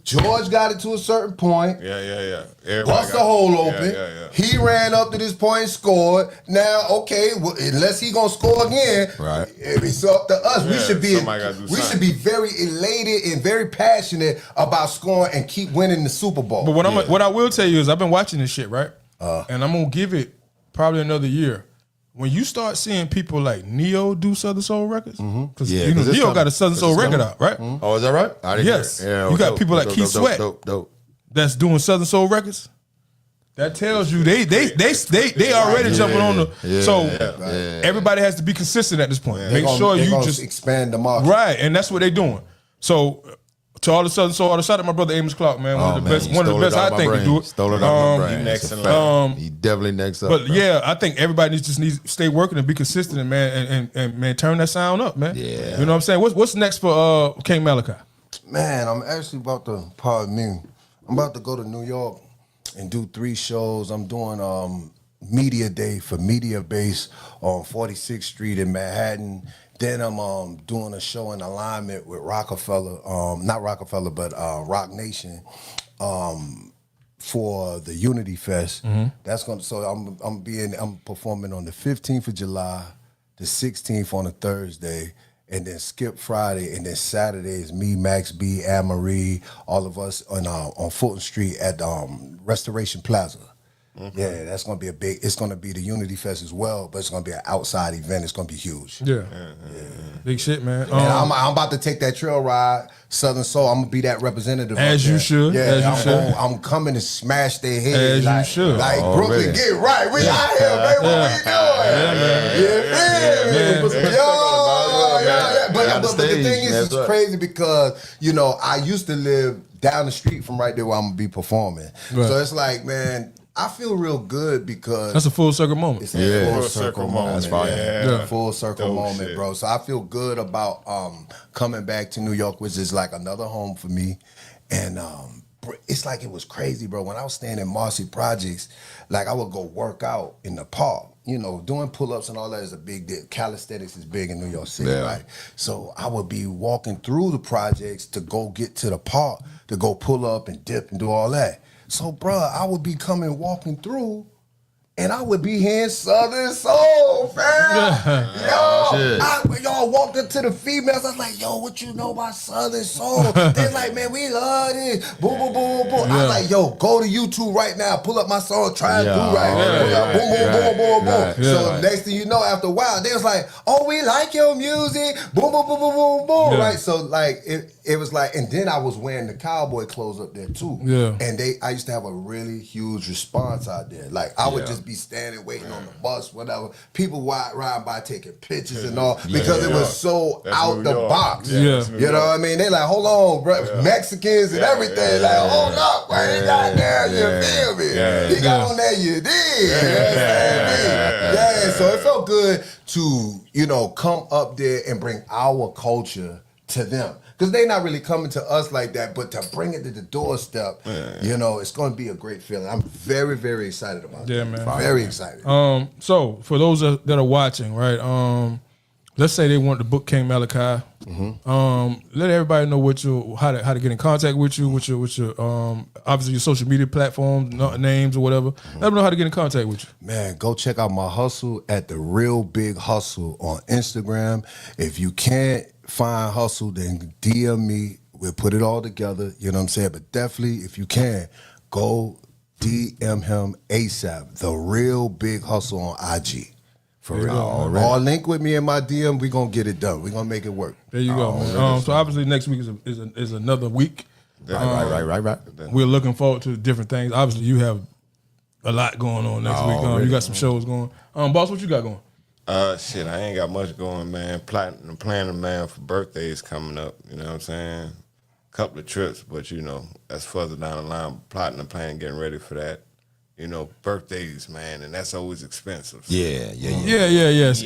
George got it to a certain point. Bust the hole open. He ran up to this point and scored. Now, unless he gonna score again, it's up to us. We should be very elated and very passionate about scoring and keep winning the Super Bowl. But what I will tell you is I've been watching this shit, right? And I'm gonna give it probably another year. When you start seeing people like Neo do Southern Soul records, because Neo got a Southern Soul record out, right? Oh, is that right? I didn't yes. You got people like Keith Sweat that's doing Southern Soul records. That tells you they already jumping on the. Everybody has to be consistent at this point. Make sure you just expand the market, right? And that's what they're doing. So. To all the Southern Soul, shout out my brother Amos Clark, man. One of the best I think to do it. Stole it out my brain. Next in line. He definitely next up. But I think everybody needs to stay working and be consistent, and man, turn that sound up, man. Yeah. You know what I'm saying? What's next for King Malachi? Man, I'm actually about to, I'm about to go to New York and do 3 shows. I'm doing Media Day for Media Base on 46th Street in Manhattan. Then I'm doing a show in alignment with Rockefeller, not Rockefeller, but Rock Nation, for the Unity Fest. That's gonna. So I'm performing on the 15th of July, the 16th on a Thursday, and then skip Friday, and then Saturday is me, Max B, Anne Marie, all of us on Fulton Street at Restoration Plaza. Yeah, that's gonna be it's gonna be the Unity Fest as well, but it's gonna be an outside event. It's gonna be huge. Yeah. Big shit, man. And I'm about to take that trail ride, Southern Soul. I'm gonna be that representative. As you should. Yeah, I'm coming to smash their head. As you should. Like Brooklyn, get right. We out here, baby. What we doing? But the thing is, it's crazy because I used to live down the street from right there where I'm gonna be performing. Right. So it's like, man, I feel real good because that's a full circle moment. It's a full circle moment. That's fine. Full circle moment, bro. So I feel good about coming back to New York, which is like another home for me. And it's like it was crazy, bro. When I was staying in Marcy Projects, like I would go work out in the park. Doing pull-ups and all that is a big deal. Calisthenics is big in New York City, right? So I would be walking through the projects to go get to the park to go pull up and dip and do all that. So, bruh, I would be walking through, and I would be hearing Southern Soul, fam. Y'all walked up to the females. I was like, yo, what you know about Southern Soul? They're like, man, we love this. Boom, boom, boom, boom. I was like, yo, go to YouTube right now. Pull up my song, try and do right. Boom, boom, boom, boom, boom. So next thing you know, after a while, they was like, oh, we like your music. Boom, boom, boom, boom, boom, boom. Right? So, like, it was like, and then I was wearing the cowboy clothes up there too. Yeah. And I used to have a really huge response out there. Like I would just be standing waiting on the bus, whatever. People ride by taking pictures and all because it was so out the box. Yeah. You know what I mean? They like, hold on, bro. Mexicans and everything. Like, hold up, man. He got there, you feel me? He got on there, you did. Yeah, so it felt good to, come up there and bring our culture to them. Because they're not really coming to us like that, but to bring it to the doorstep, it's going to be a great feeling. I'm very, very excited about it. Yeah, man. Very excited. So for those that are watching, right? Let's say they want to book King Malachi. Let everybody know how to get in contact with you, with your obviously your social media platforms, names or whatever. Let them know how to get in contact with you. Man, go check out my hustle at The Real Big Hustle on Instagram. If you can't find Hustle, then DM me. We'll put it all together. You know what I'm saying? But definitely, if you can, go DM him ASAP. The Real Big Hustle on IG. For real. Or link with me in my DM. We're going to get it done. We're going to make it work. There you go. So obviously next week is another week. Right. We're looking forward to different things. Obviously you have a lot going on next week. You got some shows going. Boss, what you got going? Shit, I ain't got much going, man. Planning, man, for birthdays coming up. You know what I'm saying? Couple of trips, but that's further down the line. Plotting and planning, getting ready for that. Birthdays, man, and that's always expensive. So. Yeah.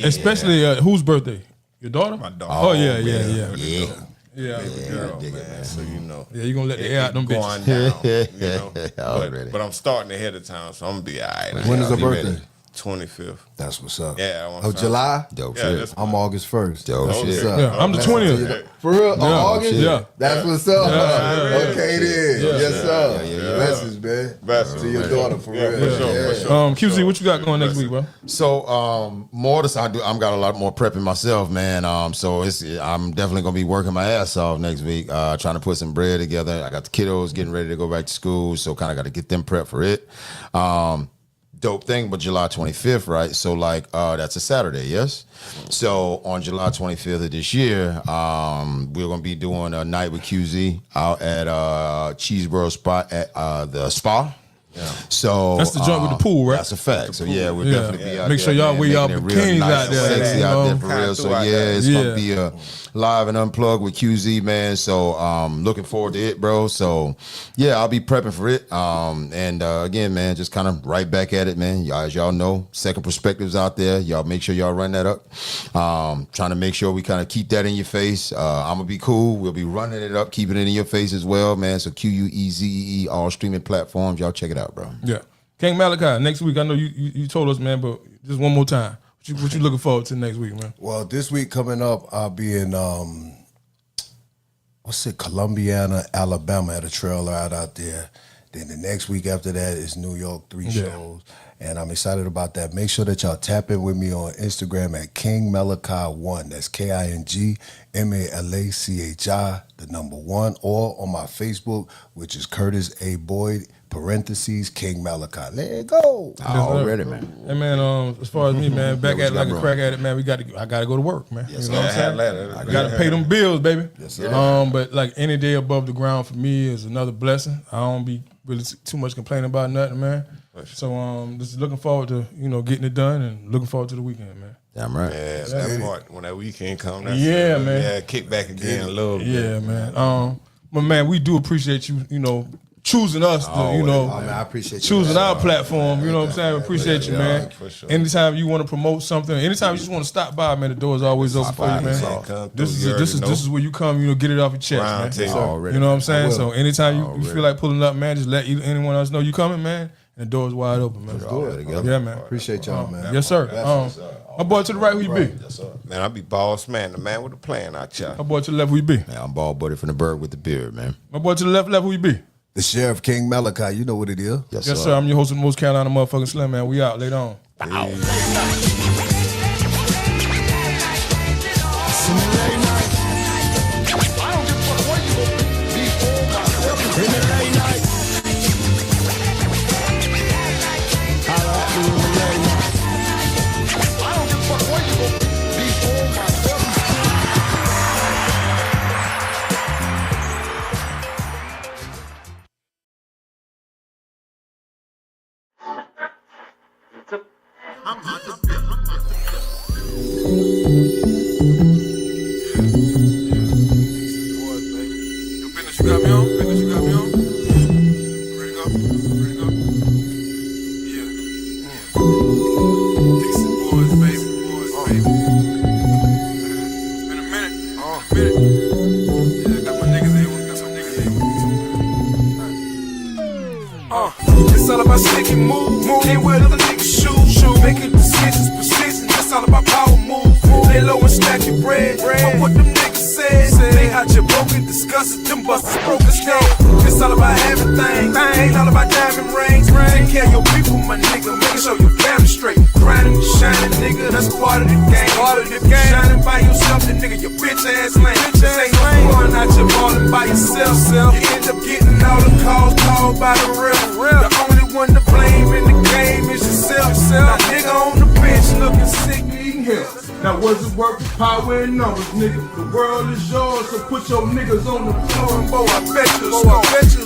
Especially whose birthday? Your daughter? My daughter. Oh yeah. Yeah, girl, man. So Yeah, you gonna let the air out them going bitches. down. But I'm starting ahead of time, so I'm gonna be all right. When is her birthday? 25th. That's what's up. Yeah. Of July? Dope Yeah, shit. I'm August 1st. Dope That's shit. what's up. Yeah, I'm the 20th. For real? Yeah. August? Yeah. That's what's up. Okay, then. Yeah. Yes, sir. Yeah. Blessings, man. Blessings, to your man. daughter, for Yeah, real. for sure. QZ, what you got going next week, bro? So more this I'm got a lot more prepping myself, man. So I'm definitely gonna be working my ass off next week, trying to put some bread together. I got the kiddos getting ready to go back to school, so kind of got to get them prepped for it. Dope thing, but July 25th, right? So that's a Saturday, yes? So on July 25th of this year, we're gonna be doing a night with QZ out at Cheeseboro spot at the spa. Yeah. So that's the joint with the pool, right? That's a fact. So we'll definitely be out Make there. sure y'all wear y'all making it bikinis real nice out there, and sexy out there for real. So it's gonna be a live and unplugged with QZ, man. So looking forward to it, bro. So I'll be prepping for it. And again, man, just kind of right back at it, man. As y'all know, second perspectives out there. Y'all make sure y'all run that up. Trying to make sure we kind of keep that in your face. I'm gonna be cool. We'll be running it up, keeping it in your face as well, man. So QUEZEE, all streaming platforms. Y'all check it out, bro. Yeah. King Malachi, next week, I know you told us, man, but just one more time. What you looking forward to next week, man? Well, this week coming up, I'll be in, Columbiana, Alabama at a trailer out there. Then the next week after that is New York, 3 shows. And I'm excited about that. Make sure that y'all tap in with me on Instagram at King Malachi 1. That's KING MALACHI, the number 1, or on my Facebook, which is Curtis A. Boyd, parentheses, King Malachi. Let it go. Already, man. Hey, man, as far as me, man, back at it like a crack at it, man, I got to go to work, man. Yes, you know what I'm saying? I got to pay them bills, baby. Yes, sir. But like any day above the ground for me is another blessing. I don't be really too much complaining about nothing, man. So just looking forward to, getting it done and looking forward to the weekend, man. Damn right. Yeah, that part, when that weekend comes, Man. Yeah, kick back again a little bit. Yeah, man. But man, we do appreciate you, choosing us to, man, I appreciate you. choosing our platform, you know what I'm saying? Appreciate you, man. For sure. Anytime you want to promote something, anytime you just want to stop by, man, the door is always open for you, man. This is where you come, get it off your chest, man. So, you know what I'm saying? So anytime you feel like pulling up, man, just let anyone else know you coming, man. And the door's wide open, man. Yeah, man. Appreciate y'all, man. Yes, sir. My boy to the right, who you be? Yes, sir. Man, I be Boss Man, the man with the plan out here. My boy to the left, who you be? Man, I'm Ball Buddy from the Bird with the beard, man. My boy to the left, who you be? The Sheriff King Malachi, you know what it is. Yes, sir. I'm your host of the Most Carolina motherfucking Slimm, man. We out later on. on? Because you got me on? Ready to go? Ready to go? Yeah. Dixie boys, baby. It's been a minute. Yeah, I got my niggas in. Got some niggas in. It's all about sticky move. Can't wear other niggas' shoes. Making decisions, precision. It's all about power move. Lay low and stack your bread. But what them niggas said, they out your broken, disgusted. Them busters broken skull. It's all about everything. Ain't all about diamond rings. Take care of your people, my nigga. Making sure your family straight. Grinding and shining, nigga. That's part of the game. Shining by yourself, the nigga, your bitch ass lame. This ain't no going out your ballin' by yourself. You end up getting all the calls called by the real. The only one to blame in the game is yourself. Now nigga on the bench looking sick, eating hell. Now was it worth the power and numbers, nigga? The world is yours, so put your niggas on the floor and boy, I bet you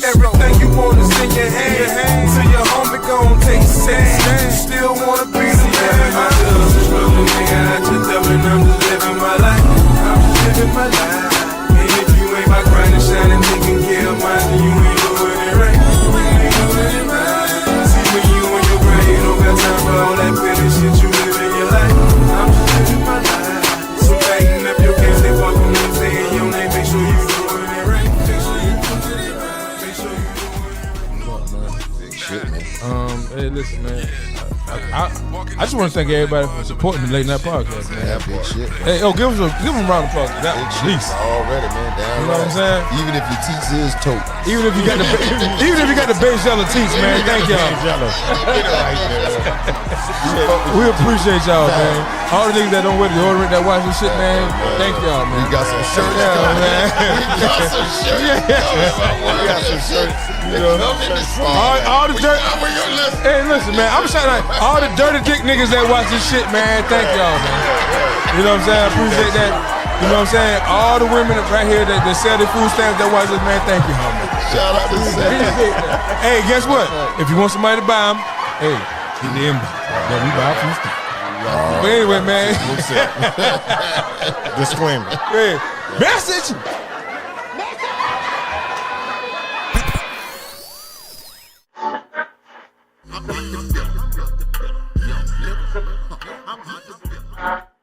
everything you want is in your hands. Till your homie gon' take stand. Still wanna be the man. My just struggling, nigga, I just telling I'm just living my life. I'm just living my life. And if you ain't my grinding, shining, taking care of mine, then you ain't doing it right. See when you on your grind, you don't got time for all that feeling shit. You living your life. I'm just living my life. So tighten up your pants, they walk on them saying your name. Make sure you doing it right. Make sure you doing it right. Make sure you doing it right. Big shit, man. Hey, listen, man. I just want to thank everybody for supporting the Late Night Podcast, man. Yeah, big shit. Hey, give them a round of applause. That Big at shit least. already, man. Damn You know what I'm saying? Even if your teeth is tote. Even if you got the base yellow teeth, man. Thank y'all. We appreciate y'all, man. All the niggas that don't wear deodorant that watch this shit, man. Thank y'all, man. We got some shirts Yeah, man. We got some shirts. We got some shirts. You know, all the dirt. Hey, listen, man. I'm shouting out all the dirty dick niggas that watch this shit, man. Thank y'all, man. You know what I'm saying? I appreciate that. You know what I'm saying? All the women right here that sell their food stamps that watch this, man. Thank you, homie. Shout out to Sam. Hey, guess what? If you want somebody to buy them, hey, get the inbox. Yeah, we buy food stamps. But anyway, man. Disclaimer. Hey, message. I'm